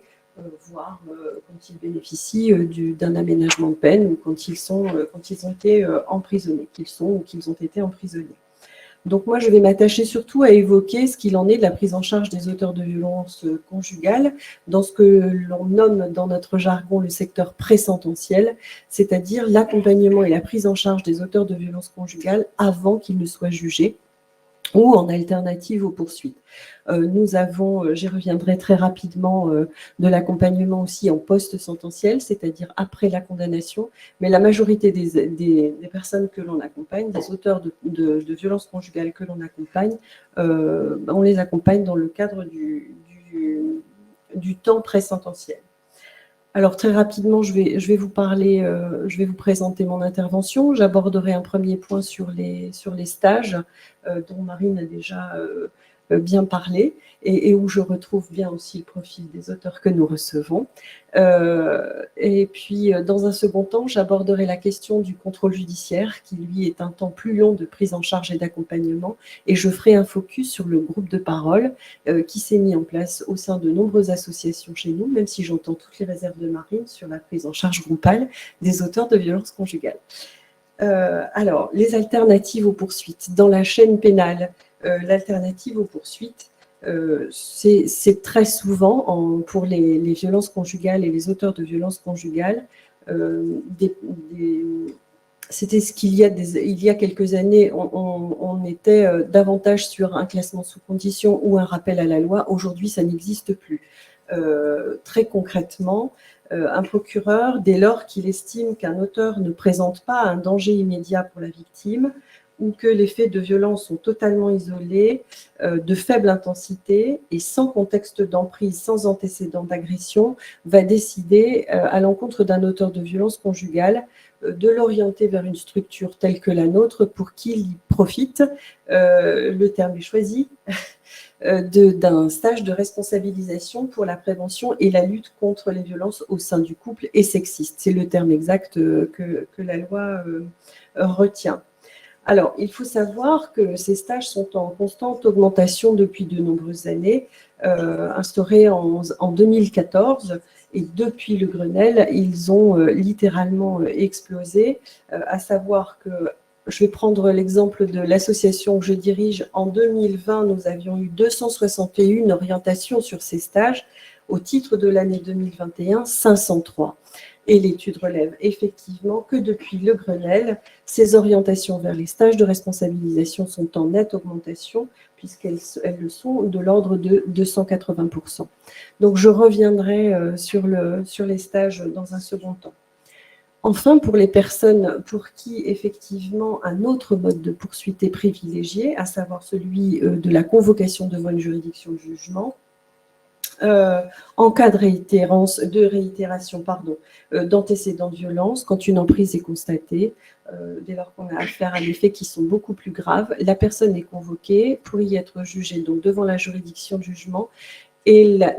voire quand ils bénéficient d'un aménagement de peine ou quand ils ont été emprisonnés, qu'ils ont été emprisonnés. Donc moi, je vais m'attacher surtout à évoquer ce qu'il en est de la prise en charge des auteurs de violences conjugales dans ce que l'on nomme dans notre jargon le secteur présententiel, c'est-à-dire l'accompagnement et la prise en charge des auteurs de violences conjugales avant qu'ils ne soient jugés ou en alternative aux poursuites. Nous avons, j'y reviendrai très rapidement, de l'accompagnement aussi en post-sententiel, c'est-à-dire après la condamnation, mais la majorité des personnes que l'on accompagne, des auteurs de violences conjugales que l'on accompagne, on les accompagne dans le cadre du temps pré-sententiel. Alors, très rapidement, je vais vous parler, je vais vous présenter mon intervention. J'aborderai un premier point sur les stages, dont Marine a déjà bien parlé, et où je retrouve bien aussi le profil des auteurs que nous recevons. Et puis, dans un second temps, j'aborderai la question du contrôle judiciaire, qui, lui, est un temps plus long de prise en charge et d'accompagnement, et je ferai un focus sur le groupe de parole qui s'est mis en place au sein de nombreuses associations chez nous, même si j'entends toutes les réserves de Marine sur la prise en charge groupale des auteurs de violences conjugales. Alors, les alternatives aux poursuites. Dans la chaîne pénale, l'alternative aux poursuites, c'est très souvent, pour les violences conjugales et les auteurs de violences conjugales, c'était ce qu'il y a quelques années, on était davantage sur un classement sous condition ou un rappel à la loi. Aujourd'hui, ça n'existe plus. Très concrètement, un procureur, dès lors qu'il estime qu'un auteur ne présente pas un danger immédiat pour la victime ou que les faits de violence sont totalement isolés, de faible intensité et sans contexte d'emprise, sans antécédent d'agression, va décider, à l'encontre d'un auteur de violence conjugale, de l'orienter vers une structure telle que la nôtre pour qu'il y profite, le terme est choisi, d'un stage de responsabilisation pour la prévention et la lutte contre les violences au sein du couple et sexistes. C'est le terme exact que la loi retient. Alors, il faut savoir que ces stages sont en constante augmentation depuis de nombreuses années, instaurés en 2014, et depuis le Grenelle, ils ont littéralement explosé, à savoir que, je vais prendre l'exemple de l'association que je dirige. En 2020, nous avions eu 261 orientations sur ces stages. Au titre de l'année 2021, 503. Et l'étude relève effectivement que depuis le Grenelle, ces orientations vers les stages de responsabilisation sont en nette augmentation, puisqu'elles le sont de l'ordre de 280%. Donc, je reviendrai sur les stages dans un second temps. Enfin, pour les personnes pour qui, effectivement, un autre mode de poursuite est privilégié, à savoir celui de la convocation devant une juridiction de jugement, en cas de réitération d'antécédents de violence, quand une emprise est constatée, dès lors qu'on a affaire à des faits qui sont beaucoup plus graves, la personne est convoquée pour y être jugée donc devant la juridiction de jugement, et la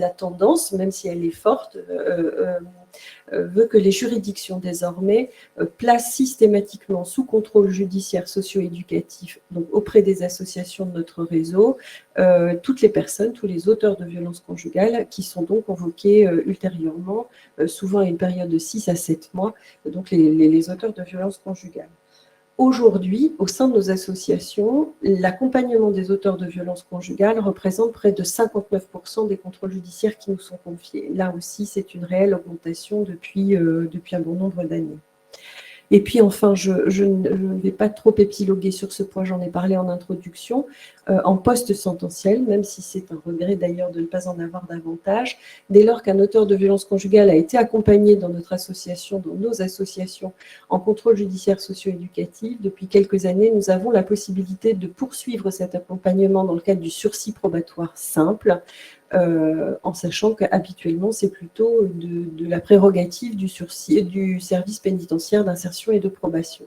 tendance, même si elle est forte, veut que les juridictions désormais placent systématiquement sous contrôle judiciaire socio-éducatif, donc auprès des associations de notre réseau, toutes les personnes, tous les auteurs de violences conjugales qui sont donc convoqués ultérieurement, souvent à une période de 6 à 7 mois, donc les auteurs de violences conjugales. Aujourd'hui, au sein de nos associations, l'accompagnement des auteurs de violences conjugales représente près de 59% des contrôles judiciaires qui nous sont confiés. Là aussi, c'est une réelle augmentation depuis un bon nombre d'années. Et puis enfin, je ne vais pas trop épiloguer sur ce point, j'en ai parlé en introduction, en post-sententiel, même si c'est un regret d'ailleurs de ne pas en avoir davantage, dès lors qu'un auteur de violence conjugale a été accompagné dans notre association, dans nos associations, en contrôle judiciaire socio-éducatif, depuis quelques années, nous avons la possibilité de poursuivre cet accompagnement dans le cadre du sursis probatoire simple, en sachant qu'habituellement, c'est plutôt de la prérogative du service pénitentiaire d'insertion et de probation.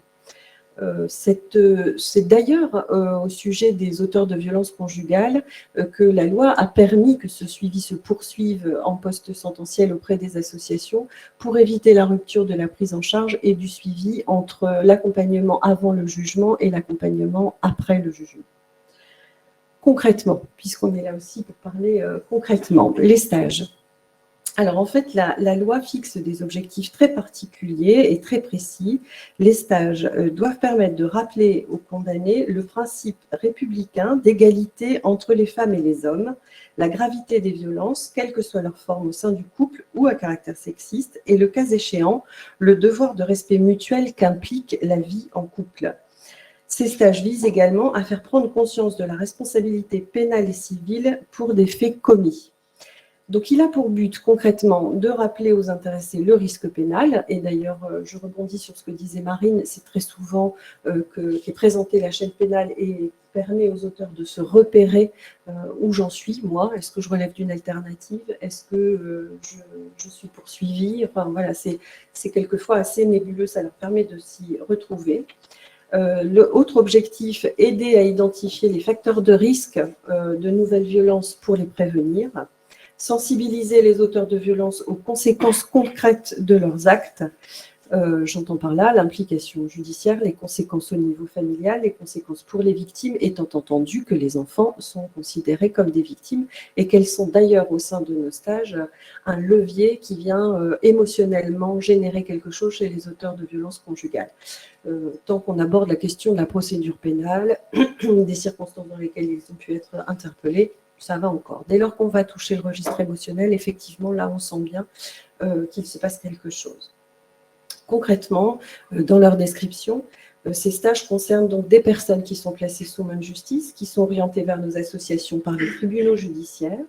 C'est d'ailleurs au sujet des auteurs de violences conjugales que la loi a permis que ce suivi se poursuive en post-sententiel auprès des associations pour éviter la rupture de la prise en charge et du suivi entre l'accompagnement avant le jugement et l'accompagnement après le jugement. Concrètement, puisqu'on est là aussi pour parler concrètement, les stages. Alors, en fait, la loi fixe des objectifs très particuliers et très précis. Les stages doivent permettre de rappeler aux condamnés le principe républicain d'égalité entre les femmes et les hommes, la gravité des violences, quelle que soit leur forme au sein du couple ou à caractère sexiste, et le cas échéant, le devoir de respect mutuel qu'implique la vie en couple. Ces stages visent également à faire prendre conscience de la responsabilité pénale et civile pour des faits commis. Donc, il a pour but concrètement de rappeler aux intéressés le risque pénal. Et d'ailleurs, je rebondis sur ce que disait Marine, c'est très souvent qu'est présentée la chaîne pénale et permet aux auteurs de se repérer où j'en suis, moi. Est-ce que je relève d'une alternative? Est-ce que je suis poursuivie? Enfin, voilà, c'est quelquefois assez nébuleux, ça leur permet de s'y retrouver. L'autre objectif, aider à identifier les facteurs de risque de nouvelles violences pour les prévenir. Sensibiliser les auteurs de violences aux conséquences concrètes de leurs actes. J'entends par là l'implication judiciaire, les conséquences au niveau familial, les conséquences pour les victimes, étant entendu que les enfants sont considérés comme des victimes et qu'elles sont d'ailleurs au sein de nos stages un levier qui vient émotionnellement générer quelque chose chez les auteurs de violences conjugales. Tant qu'on aborde la question de la procédure pénale, des circonstances dans lesquelles ils ont pu être interpellés, ça va encore. Dès lors qu'on va toucher le registre émotionnel, effectivement, là, on sent bien qu'il se passe quelque chose. Concrètement, dans leur description, ces stages concernent donc des personnes qui sont placées sous main de justice, qui sont orientées vers nos associations par les tribunaux judiciaires.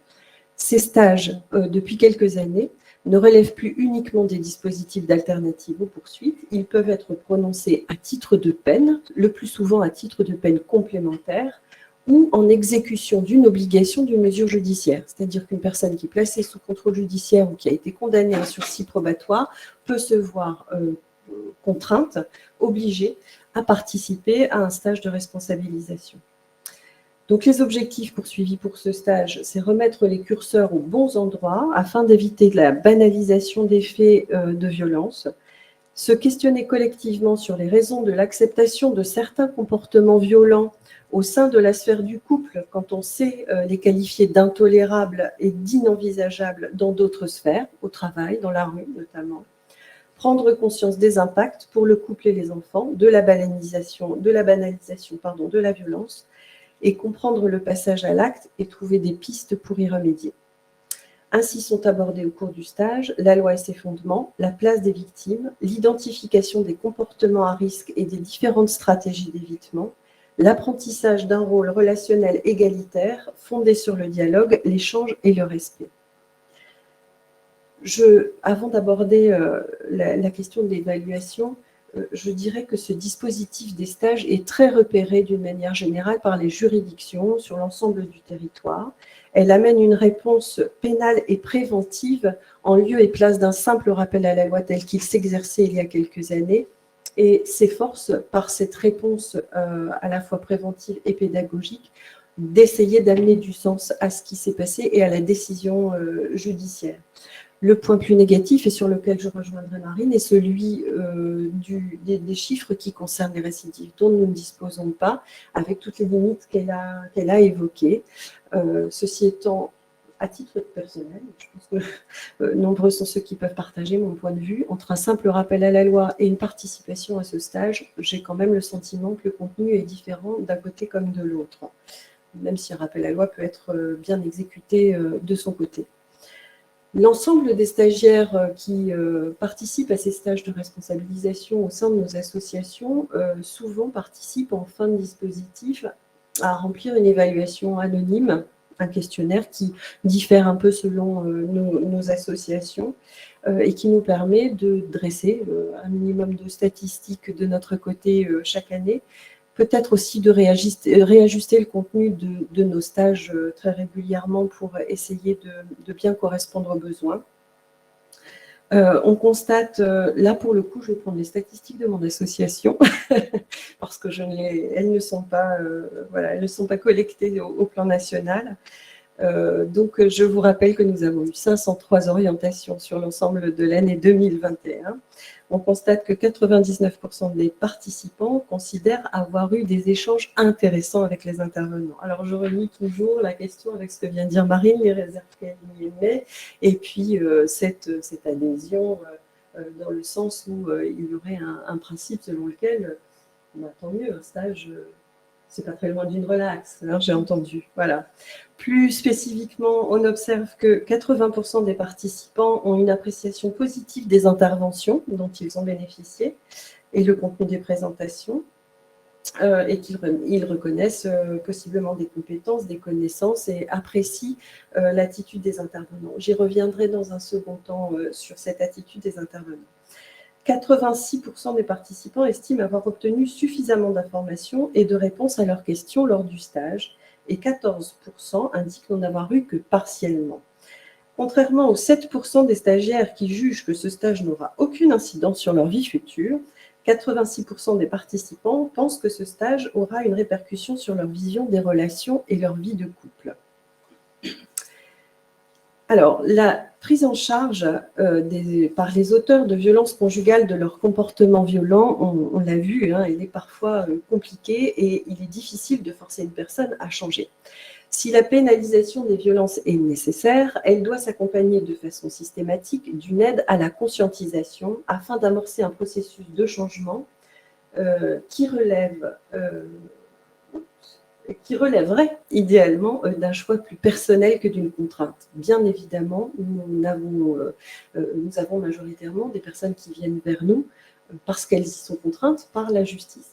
Ces stages, depuis quelques années, ne relèvent plus uniquement des dispositifs d'alternative aux poursuites. Ils peuvent être prononcés à titre de peine, le plus souvent à titre de peine complémentaire, ou en exécution d'une obligation d'une mesure judiciaire. C'est-à-dire qu'une personne qui est placée sous contrôle judiciaire ou qui a été condamnée à un sursis probatoire peut se voir contrainte, obligée à participer à un stage de responsabilisation. Donc les objectifs poursuivis pour ce stage, c'est remettre les curseurs aux bons endroits afin d'éviter la banalisation des faits de violence, se questionner collectivement sur les raisons de l'acceptation de certains comportements violents au sein de la sphère du couple, quand on sait les qualifier d'intolérables et d'inenvisageables dans d'autres sphères, au travail, dans la rue notamment. Prendre conscience des impacts pour le couple et les enfants, de la banalisation de la violence, et comprendre le passage à l'acte et trouver des pistes pour y remédier. Ainsi sont abordés au cours du stage la loi et ses fondements, la place des victimes, l'identification des comportements à risque et des différentes stratégies d'évitement, l'apprentissage d'un rôle relationnel égalitaire fondé sur le dialogue, l'échange et le respect. Avant d'aborder la question de l'évaluation, je dirais que ce dispositif des stages est très repéré d'une manière générale par les juridictions sur l'ensemble du territoire. Elle amène une réponse pénale et préventive en lieu et place d'un simple rappel à la loi tel qu'il s'exerçait il y a quelques années et s'efforce par cette réponse à la fois préventive et pédagogique d'essayer d'amener du sens à ce qui s'est passé et à la décision judiciaire. Le point plus négatif et sur lequel je rejoindrai Marine est celui des chiffres qui concernent les récidives dont nous ne disposons pas, avec toutes les limites qu'elle a évoquées. Ceci étant, à titre personnel, je pense que nombreux sont ceux qui peuvent partager mon point de vue. Entre un simple rappel à la loi et une participation à ce stage, j'ai quand même le sentiment que le contenu est différent d'un côté comme de l'autre, même si un rappel à la loi peut être bien exécuté de son côté. L'ensemble des stagiaires qui participent à ces stages de responsabilisation au sein de nos associations souvent participent en fin de dispositif à remplir une évaluation anonyme, un questionnaire qui diffère un peu selon nos associations et qui nous permet de dresser un minimum de statistiques de notre côté chaque année, peut-être aussi de réajuster le contenu de nos stages très régulièrement pour essayer de bien correspondre aux besoins. On constate, là pour le coup, je vais prendre les statistiques de mon association, parce que elles ne sont pas collectées au plan national. Donc, je vous rappelle que nous avons eu 503 orientations sur l'ensemble de l'année 2021. On constate que 99% des participants considèrent avoir eu des échanges intéressants avec les intervenants. Alors, je relis toujours la question avec ce que vient de dire Marine, les réserves qu'elle y émet, et puis cette adhésion dans le sens où il y aurait un principe selon lequel, tant mieux, un stage, c'est pas très loin d'une relaxe, alors j'ai entendu, voilà. Plus spécifiquement, on observe que 80% des participants ont une appréciation positive des interventions dont ils ont bénéficié et le contenu des présentations. et qu'ils reconnaissent possiblement des compétences, des connaissances et apprécient l'attitude des intervenants. J'y reviendrai dans un second temps sur cette attitude des intervenants. 86% des participants estiment avoir obtenu suffisamment d'informations et de réponses à leurs questions lors du stage et 14% indiquent n'en avoir eu que partiellement. Contrairement aux 7% des stagiaires qui jugent que ce stage n'aura aucune incidence sur leur vie future, 86% des participants pensent que ce stage aura une répercussion sur leur vision des relations et leur vie de couple. Alors, la prise en charge par les auteurs de violences conjugales de leur comportement violent, on l'a vu, hein, elle est parfois compliquée et il est difficile de forcer une personne à changer. Si la pénalisation des violences est nécessaire, elle doit s'accompagner de façon systématique d'une aide à la conscientisation afin d'amorcer un processus de changement qui relèverait idéalement d'un choix plus personnel que d'une contrainte. Bien évidemment, nous avons majoritairement des personnes qui viennent vers nous parce qu'elles y sont contraintes par la justice.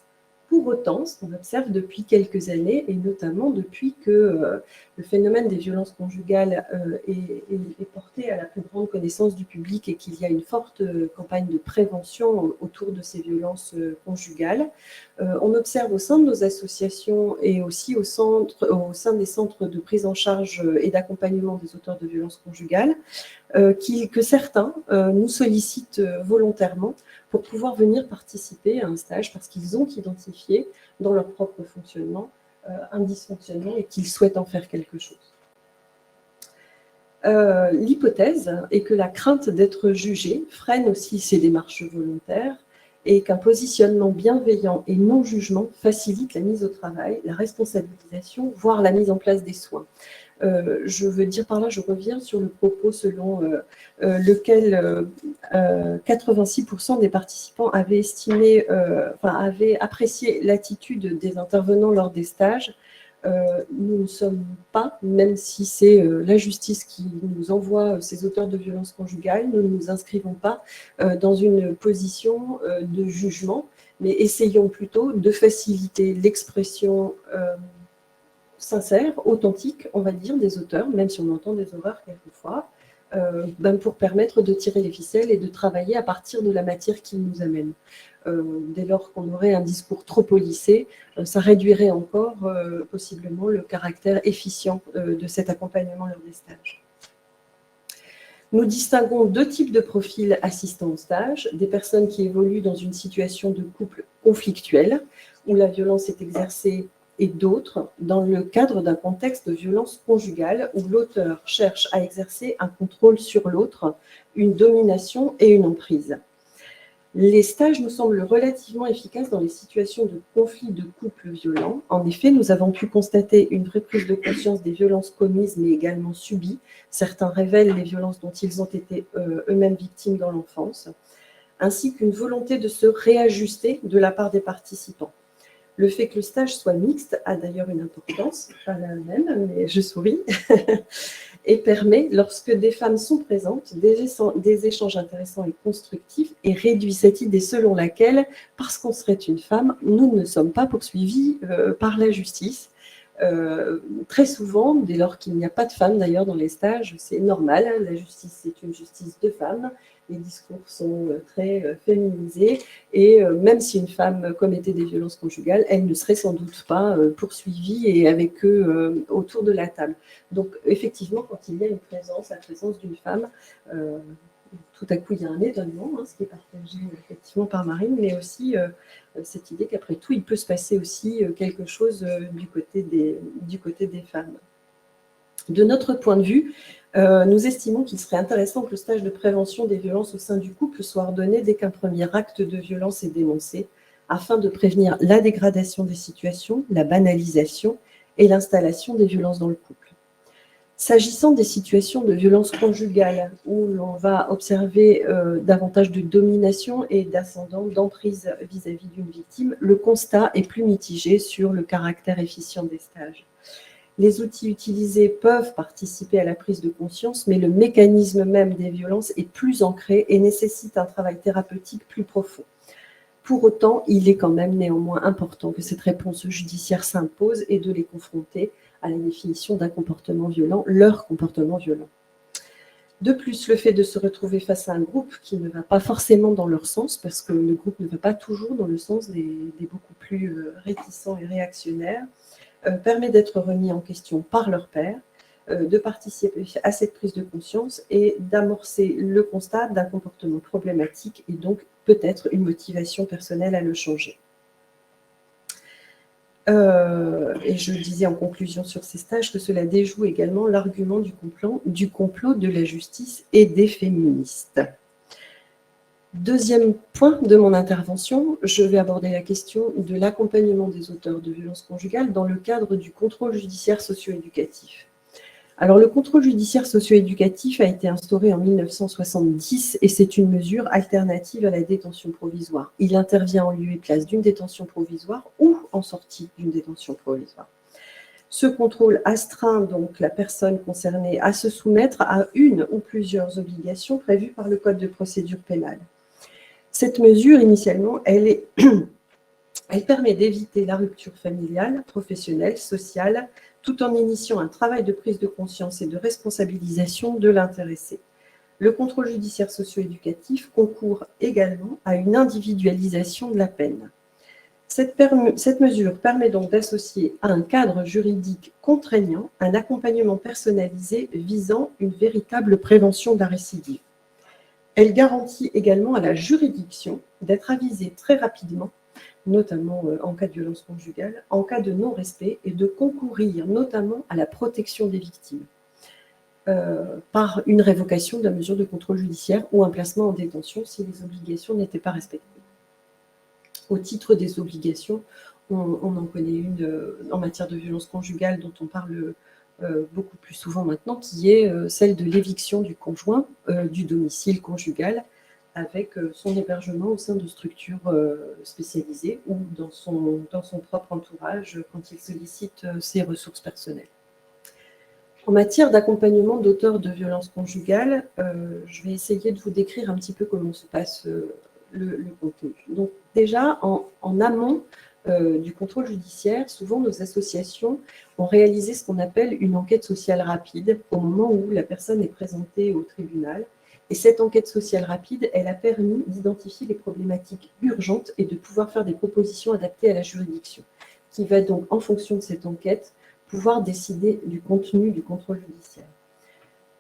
Pour autant, ce qu'on observe depuis quelques années, et notamment depuis que le phénomène des violences conjugales est porté à la plus grande connaissance du public et qu'il y a une forte campagne de prévention autour de ces violences conjugales, on observe au sein de nos associations et aussi au sein des centres de prise en charge et d'accompagnement des auteurs de violences conjugales que certains nous sollicitent volontairement pour pouvoir venir participer à un stage parce qu'ils ont identifié dans leur propre fonctionnement un dysfonctionnement et qu'ils souhaitent en faire quelque chose. L'hypothèse est que la crainte d'être jugé freine aussi ces démarches volontaires et qu'un positionnement bienveillant et non-jugement facilite la mise au travail, la responsabilisation, voire la mise en place des soins. Je veux dire par là, je reviens sur le propos selon lequel 86% des participants avaient avaient apprécié l'attitude des intervenants lors des stages. Nous ne sommes pas, même si c'est la justice qui nous envoie ces auteurs de violences conjugales, nous ne nous inscrivons pas dans une position de jugement, mais essayons plutôt de faciliter l'expression sincère, authentique, on va dire, des auteurs, même si on entend des horreurs quelquefois, pour permettre de tirer les ficelles et de travailler à partir de la matière qu'ils nous amènent. Dès lors qu'on aurait un discours trop policé, ça réduirait encore possiblement le caractère efficient de cet accompagnement lors des stages. Nous distinguons deux types de profils assistants au stage, des personnes qui évoluent dans une situation de couple conflictuel, où la violence est exercée, et d'autres dans le cadre d'un contexte de violence conjugale où l'auteur cherche à exercer un contrôle sur l'autre, une domination et une emprise. Les stages nous semblent relativement efficaces dans les situations de conflit de couple violent. En effet, nous avons pu constater une vraie prise de conscience des violences commises mais également subies. Certains révèlent les violences dont ils ont été eux-mêmes victimes dans l'enfance, ainsi qu'une volonté de se réajuster de la part des participants. Le fait que le stage soit mixte a d'ailleurs une importance, pas la même, mais je souris, et permet, lorsque des femmes sont présentes, des échanges intéressants et constructifs et réduit cette idée selon laquelle, parce qu'on serait une femme, nous ne sommes pas poursuivis par la justice. Très souvent, dès lors qu'il n'y a pas de femmes d'ailleurs dans les stages, c'est normal, la justice c'est une justice de femmes, les discours sont très féminisés et même si une femme commettait des violences conjugales, elle ne serait sans doute pas poursuivie et avec eux autour de la table. Donc effectivement, quand il y a la présence d'une femme, tout à coup il y a un étonnement, ce qui est partagé effectivement par Marine, mais aussi cette idée qu'après tout, il peut se passer aussi quelque chose du côté des femmes. De notre point de vue, nous estimons qu'il serait intéressant que le stage de prévention des violences au sein du couple soit ordonné dès qu'un premier acte de violence est dénoncé, afin de prévenir la dégradation des situations, la banalisation et l'installation des violences dans le couple. S'agissant des situations de violence conjugale, où l'on va observer davantage de domination et d'ascendant, d'emprise vis-à-vis d'une victime, le constat est plus mitigé sur le caractère efficient des stages. Les outils utilisés peuvent participer à la prise de conscience, mais le mécanisme même des violences est plus ancré et nécessite un travail thérapeutique plus profond. Pour autant, il est quand même néanmoins important que cette réponse judiciaire s'impose et de les confronter à la définition d'un comportement violent, leur comportement violent. De plus, le fait de se retrouver face à un groupe qui ne va pas forcément dans leur sens, parce que le groupe ne va pas toujours dans le sens des beaucoup plus réticents et réactionnaires, permet d'être remis en question par leur père, de participer à cette prise de conscience et d'amorcer le constat d'un comportement problématique et donc peut-être une motivation personnelle à le changer. Et je disais en conclusion sur ces stages que cela déjoue également l'argument du complot de la justice et des féministes. Deuxième point de mon intervention, je vais aborder la question de l'accompagnement des auteurs de violences conjugales dans le cadre du contrôle judiciaire socio-éducatif. Alors, le contrôle judiciaire socio-éducatif a été instauré en 1970 et c'est une mesure alternative à la détention provisoire. Il intervient en lieu et place d'une détention provisoire ou en sortie d'une détention provisoire. Ce contrôle astreint donc la personne concernée à se soumettre à une ou plusieurs obligations prévues par le Code de procédure pénale. Cette mesure, initialement, elle permet d'éviter la rupture familiale, professionnelle, sociale, tout en initiant un travail de prise de conscience et de responsabilisation de l'intéressé. Le contrôle judiciaire socio-éducatif concourt également à une individualisation de la peine. Cette mesure permet donc d'associer à un cadre juridique contraignant un accompagnement personnalisé visant une véritable prévention de la récidive. Elle garantit également à la juridiction d'être avisée très rapidement, notamment en cas de violence conjugale, en cas de non-respect, et de concourir notamment à la protection des victimes par une révocation de la mesure de contrôle judiciaire ou un placement en détention si les obligations n'étaient pas respectées. Au titre des obligations, on en connaît une en matière de violence conjugale dont on parle beaucoup plus souvent maintenant, qui est celle de l'éviction du conjoint du domicile conjugal avec son hébergement au sein de structures spécialisées ou dans son propre entourage quand il sollicite ses ressources personnelles. En matière d'accompagnement d'auteurs de violences conjugales, je vais essayer de vous décrire un petit peu comment se passe le contenu. Donc déjà, en amont du contrôle judiciaire, souvent nos associations ont réalisé ce qu'on appelle une enquête sociale rapide au moment où la personne est présentée au tribunal. Et cette enquête sociale rapide, elle a permis d'identifier les problématiques urgentes et de pouvoir faire des propositions adaptées à la juridiction, qui va donc, en fonction de cette enquête, pouvoir décider du contenu du contrôle judiciaire.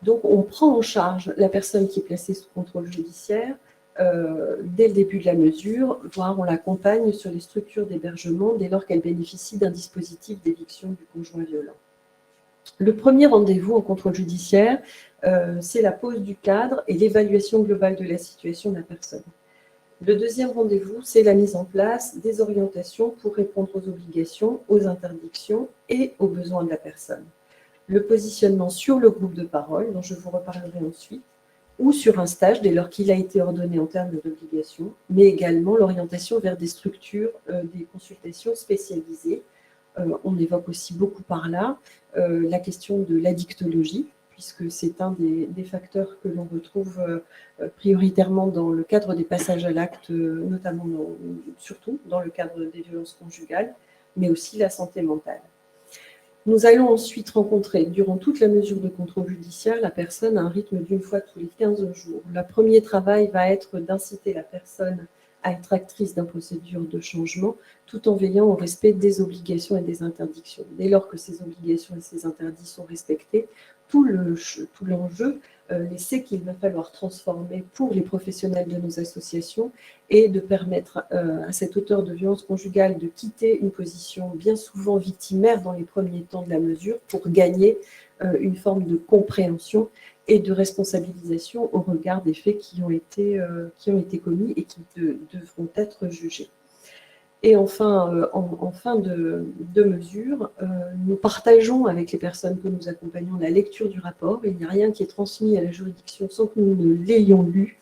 Donc, on prend en charge la personne qui est placée sous contrôle judiciaire dès le début de la mesure, voire on l'accompagne sur les structures d'hébergement dès lors qu'elle bénéficie d'un dispositif d'éviction du conjoint violent. Le premier rendez-vous en contrôle judiciaire, c'est la pose du cadre et l'évaluation globale de la situation de la personne. Le deuxième rendez-vous, c'est la mise en place des orientations pour répondre aux obligations, aux interdictions et aux besoins de la personne. Le positionnement sur le groupe de parole, dont je vous reparlerai ensuite, ou sur un stage dès lors qu'il a été ordonné en termes d'obligation, mais également l'orientation vers des structures, des consultations spécialisées. On évoque aussi beaucoup par là la question de l'addictologie, puisque c'est un des facteurs que l'on retrouve prioritairement dans le cadre des passages à l'acte, notamment surtout dans le cadre des violences conjugales, mais aussi la santé mentale. Nous allons ensuite rencontrer, durant toute la mesure de contrôle judiciaire, la personne à un rythme d'une fois tous les 15 jours. Le premier travail va être d'inciter la personne à être actrice d'un procédure de changement, tout en veillant au respect des obligations et des interdictions. Dès lors que ces obligations et ces interdits sont respectés, tout l'enjeu, l'essai qu'il va falloir transformer pour les professionnels de nos associations et de permettre à cet auteur de violence conjugale de quitter une position bien souvent victimaire dans les premiers temps de la mesure pour gagner une forme de compréhension et de responsabilisation au regard des faits qui ont été commis et qui devront être jugés. Et enfin, en fin de mesure, nous partageons avec les personnes que nous accompagnons la lecture du rapport. Il n'y a rien qui est transmis à la juridiction sans que nous ne l'ayons lu.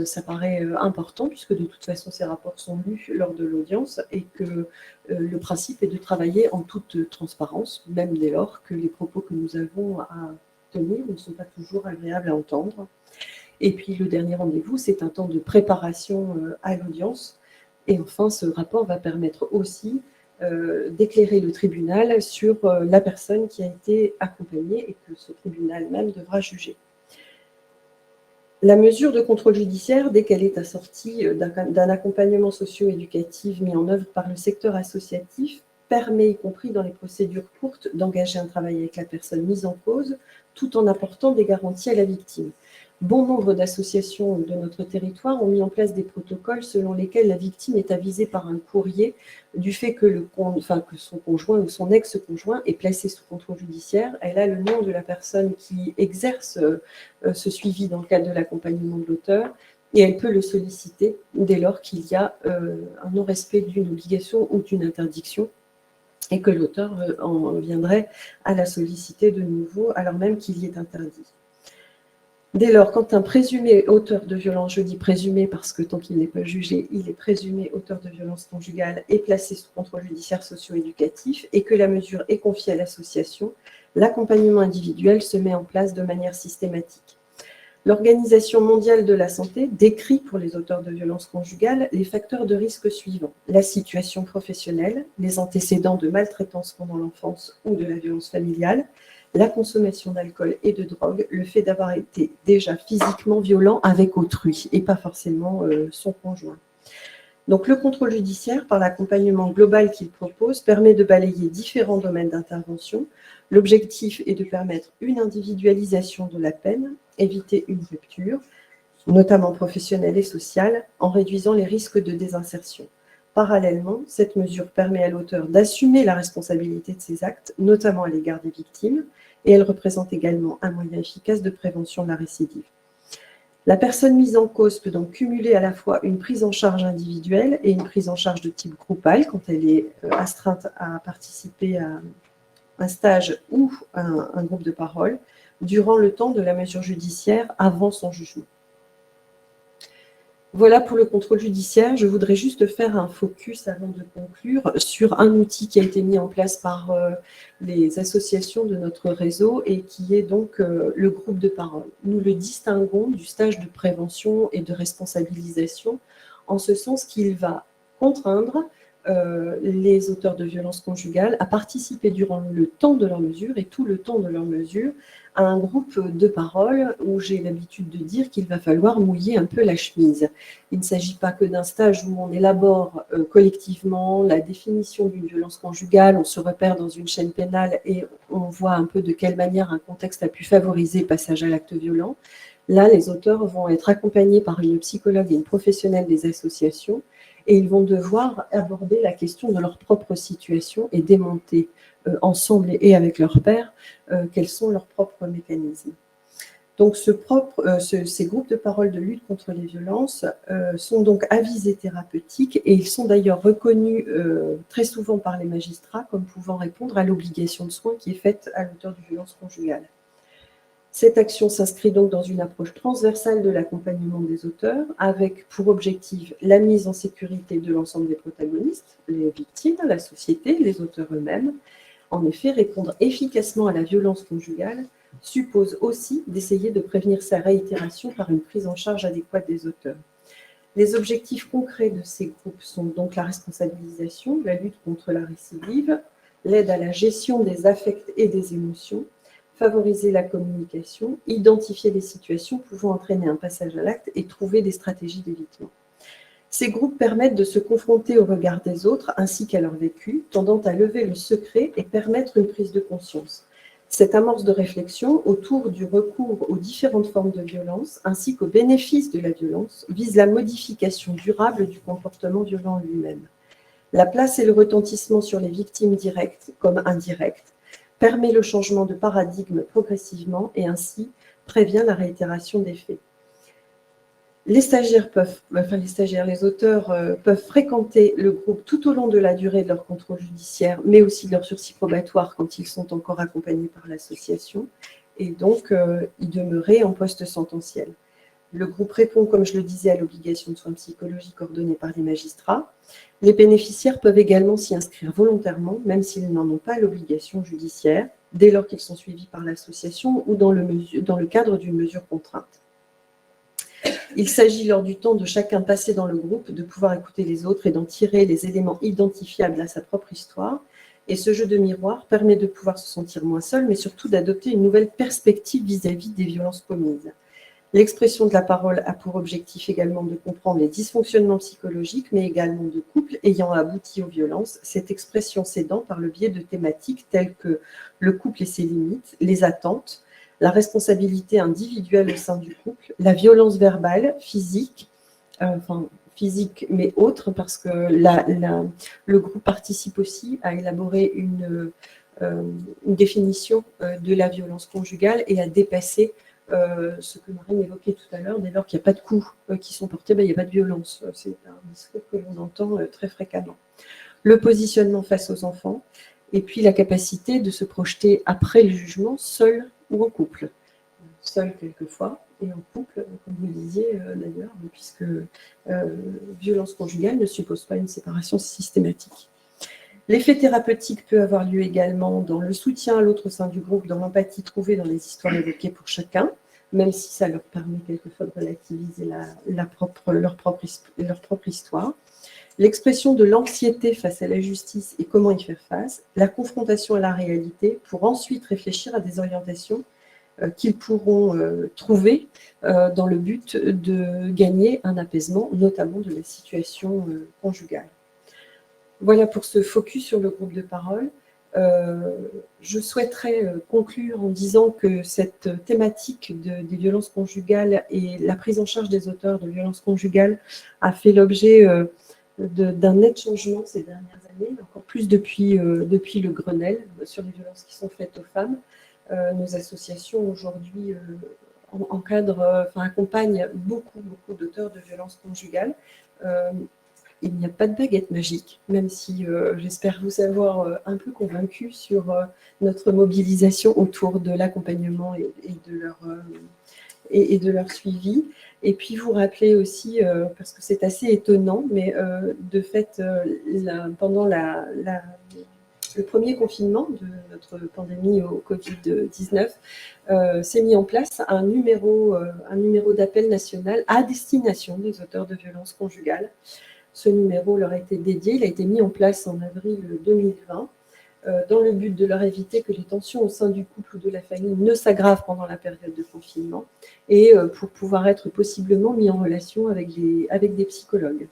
Ça paraît important puisque de toute façon ces rapports sont lus lors de l'audience et que le principe est de travailler en toute transparence, même dès lors que les propos que nous avons à tenir ne sont pas toujours agréables à entendre. Et puis le dernier rendez-vous, c'est un temps de préparation à l'audience Et enfin, ce rapport va permettre aussi d'éclairer le tribunal sur la personne qui a été accompagnée et que ce tribunal même devra juger. La mesure de contrôle judiciaire, dès qu'elle est assortie d'un accompagnement socio-éducatif mis en œuvre par le secteur associatif, permet, y compris dans les procédures courtes, d'engager un travail avec la personne mise en cause, tout en apportant des garanties à la victime. Bon nombre d'associations de notre territoire ont mis en place des protocoles selon lesquels la victime est avisée par un courrier du fait que son conjoint ou son ex-conjoint est placé sous contrôle judiciaire. Elle a le nom de la personne qui exerce ce suivi dans le cadre de l'accompagnement de l'auteur et elle peut le solliciter dès lors qu'il y a un non-respect d'une obligation ou d'une interdiction et que l'auteur en viendrait à la solliciter de nouveau alors même qu'il y est interdit. Dès lors, quand un présumé auteur de violence, je dis présumé parce que tant qu'il n'est pas jugé, il est présumé auteur de violence conjugale, est placé sous contrôle judiciaire socio-éducatif et que la mesure est confiée à l'association, l'accompagnement individuel se met en place de manière systématique. L'Organisation mondiale de la santé décrit pour les auteurs de violences conjugales les facteurs de risque suivants: la situation professionnelle, les antécédents de maltraitance pendant l'enfance ou de la violence familiale, la consommation d'alcool et de drogue, le fait d'avoir été déjà physiquement violent avec autrui et pas forcément son conjoint. Donc le contrôle judiciaire, par l'accompagnement global qu'il propose, permet de balayer différents domaines d'intervention. L'objectif est de permettre une individualisation de la peine, éviter une rupture, notamment professionnelle et sociale, en réduisant les risques de désinsertion. Parallèlement, cette mesure permet à l'auteur d'assumer la responsabilité de ses actes, notamment à l'égard des victimes, et elle représente également un moyen efficace de prévention de la récidive. La personne mise en cause peut donc cumuler à la fois une prise en charge individuelle et une prise en charge de type groupal quand elle est astreinte à participer à un stage ou un groupe de parole durant le temps de la mesure judiciaire avant son jugement. Voilà pour le contrôle judiciaire. Je voudrais juste faire un focus avant de conclure sur un outil qui a été mis en place par les associations de notre réseau et qui est donc le groupe de parole. Nous le distinguons du stage de prévention et de responsabilisation en ce sens qu'il va contraindre les auteurs de violences conjugales à participer durant le temps de leur mesure et tout le temps de leur mesure à un groupe de parole où j'ai l'habitude de dire qu'il va falloir mouiller un peu la chemise. Il ne s'agit pas que d'un stage où on élabore collectivement la définition d'une violence conjugale, on se repère dans une chaîne pénale et on voit un peu de quelle manière un contexte a pu favoriser le passage à l'acte violent. Là, les auteurs vont être accompagnés par une psychologue et une professionnelle des associations et ils vont devoir aborder la question de leur propre situation et démonter ensemble et avec leurs pairs quels sont leurs propres mécanismes. Donc ces groupes de parole de lutte contre les violences sont donc à visée thérapeutique et ils sont d'ailleurs reconnus très souvent par les magistrats comme pouvant répondre à l'obligation de soins qui est faite à l'auteur de violences conjugales. Cette action s'inscrit donc dans une approche transversale de l'accompagnement des auteurs, avec pour objectif la mise en sécurité de l'ensemble des protagonistes, les victimes, la société, les auteurs eux-mêmes. En effet, répondre efficacement à la violence conjugale suppose aussi d'essayer de prévenir sa réitération par une prise en charge adéquate des auteurs. Les objectifs concrets de ces groupes sont donc la responsabilisation, la lutte contre la récidive, l'aide à la gestion des affects et des émotions, favoriser la communication, identifier les situations pouvant entraîner un passage à l'acte et trouver des stratégies d'évitement. Ces groupes permettent de se confronter au regard des autres ainsi qu'à leur vécu, tendant à lever le secret et permettre une prise de conscience. Cette amorce de réflexion autour du recours aux différentes formes de violence ainsi qu'aux bénéfices de la violence vise la modification durable du comportement violent lui-même. La place et le retentissement sur les victimes directes comme indirectes permet le changement de paradigme progressivement et ainsi prévient la réitération des faits. Les auteurs peuvent fréquenter le groupe tout au long de la durée de leur contrôle judiciaire, mais aussi de leur sursis probatoire quand ils sont encore accompagnés par l'association, et donc y demeurer en poste sententiel. Le groupe répond, comme je le disais, à l'obligation de soins psychologiques ordonnée par les magistrats. Les bénéficiaires peuvent également s'y inscrire volontairement, même s'ils n'en ont pas l'obligation judiciaire, dès lors qu'ils sont suivis par l'association ou dans le cadre d'une mesure contrainte. Il s'agit lors du temps de chacun passer dans le groupe de pouvoir écouter les autres et d'en tirer les éléments identifiables à sa propre histoire. Et ce jeu de miroir permet de pouvoir se sentir moins seul, mais surtout d'adopter une nouvelle perspective vis-à-vis des violences commises. L'expression de la parole a pour objectif également de comprendre les dysfonctionnements psychologiques, mais également de couples ayant abouti aux violences, cette expression s'aidant par le biais de thématiques telles que le couple et ses limites, les attentes, la responsabilité individuelle au sein du couple, la violence verbale, physique, physique mais autre, parce que le groupe participe aussi à élaborer une définition de la violence conjugale et à dépasser ce que Marine évoquait tout à l'heure, dès lors qu'il n'y a pas de coups qui sont portés, il n'y a pas de violence. C'est un discours que l'on entend très fréquemment. Le positionnement face aux enfants, et puis la capacité de se projeter après le jugement, seul ou en couple. Seul quelquefois, et en couple, comme vous le disiez d'ailleurs, puisque violence conjugale ne suppose pas une séparation systématique. L'effet thérapeutique peut avoir lieu également dans le soutien à l'autre au sein du groupe, dans l'empathie trouvée dans les histoires évoquées pour chacun, même si ça leur permet quelquefois de relativiser leur propre histoire. L'expression de l'anxiété face à la justice et comment y faire face, la confrontation à la réalité pour ensuite réfléchir à des orientations qu'ils pourront trouver dans le but de gagner un apaisement, notamment de la situation conjugale. Voilà pour ce focus sur le groupe de parole. Je souhaiterais conclure en disant que cette thématique des violences conjugales et la prise en charge des auteurs de violences conjugales a fait l'objet d'un net changement ces dernières années, encore plus depuis le Grenelle sur les violences qui sont faites aux femmes. Nos associations aujourd'hui accompagnent beaucoup d'auteurs de violences conjugales. Il n'y a pas de baguette magique, même si j'espère vous avoir un peu convaincu sur notre mobilisation autour de l'accompagnement et de leur suivi. Et puis vous rappeler aussi, parce que c'est assez étonnant, mais de fait, pendant le premier confinement de notre pandémie au Covid-19, s'est mis en place un numéro d'appel national à destination des auteurs de violences conjugales. Ce numéro leur a été dédié, il a été mis en place en avril 2020, dans le but de leur éviter que les tensions au sein du couple ou de la famille ne s'aggravent pendant la période de confinement et pour pouvoir être possiblement mis en relation avec des psychologues.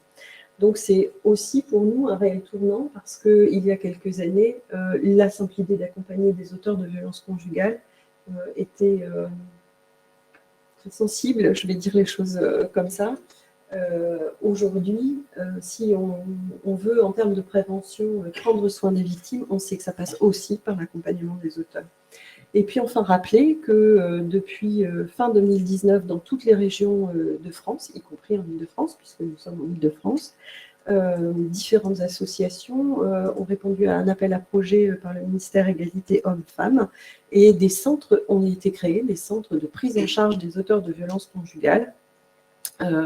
Donc c'est aussi pour nous un réel tournant parce qu'il y a quelques années, la simple idée d'accompagner des auteurs de violences conjugales était très sensible, je vais dire les choses comme ça. Aujourd'hui, si on veut, en termes de prévention, prendre soin des victimes, on sait que ça passe aussi par l'accompagnement des auteurs. Et puis enfin rappeler que depuis fin 2019, dans toutes les régions de France, y compris en Île-de-France, puisque nous sommes en Île-de-France, différentes associations ont répondu à un appel à projet par le ministère Égalité Hommes-Femmes et des centres ont été créés, des centres de prise en charge des auteurs de violences conjugales.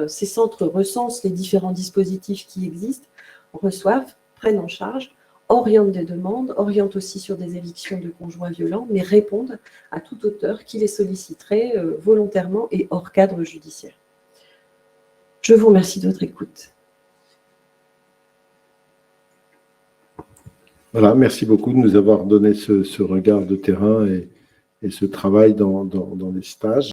Ces centres recensent les différents dispositifs qui existent, reçoivent, prennent en charge, orientent des demandes, orientent aussi sur des évictions de conjoints violents, mais répondent à tout auteur qui les solliciterait volontairement et hors cadre judiciaire. Je vous remercie de votre écoute.
Voilà, merci beaucoup de nous avoir donné ce regard de terrain et ce travail dans les stages.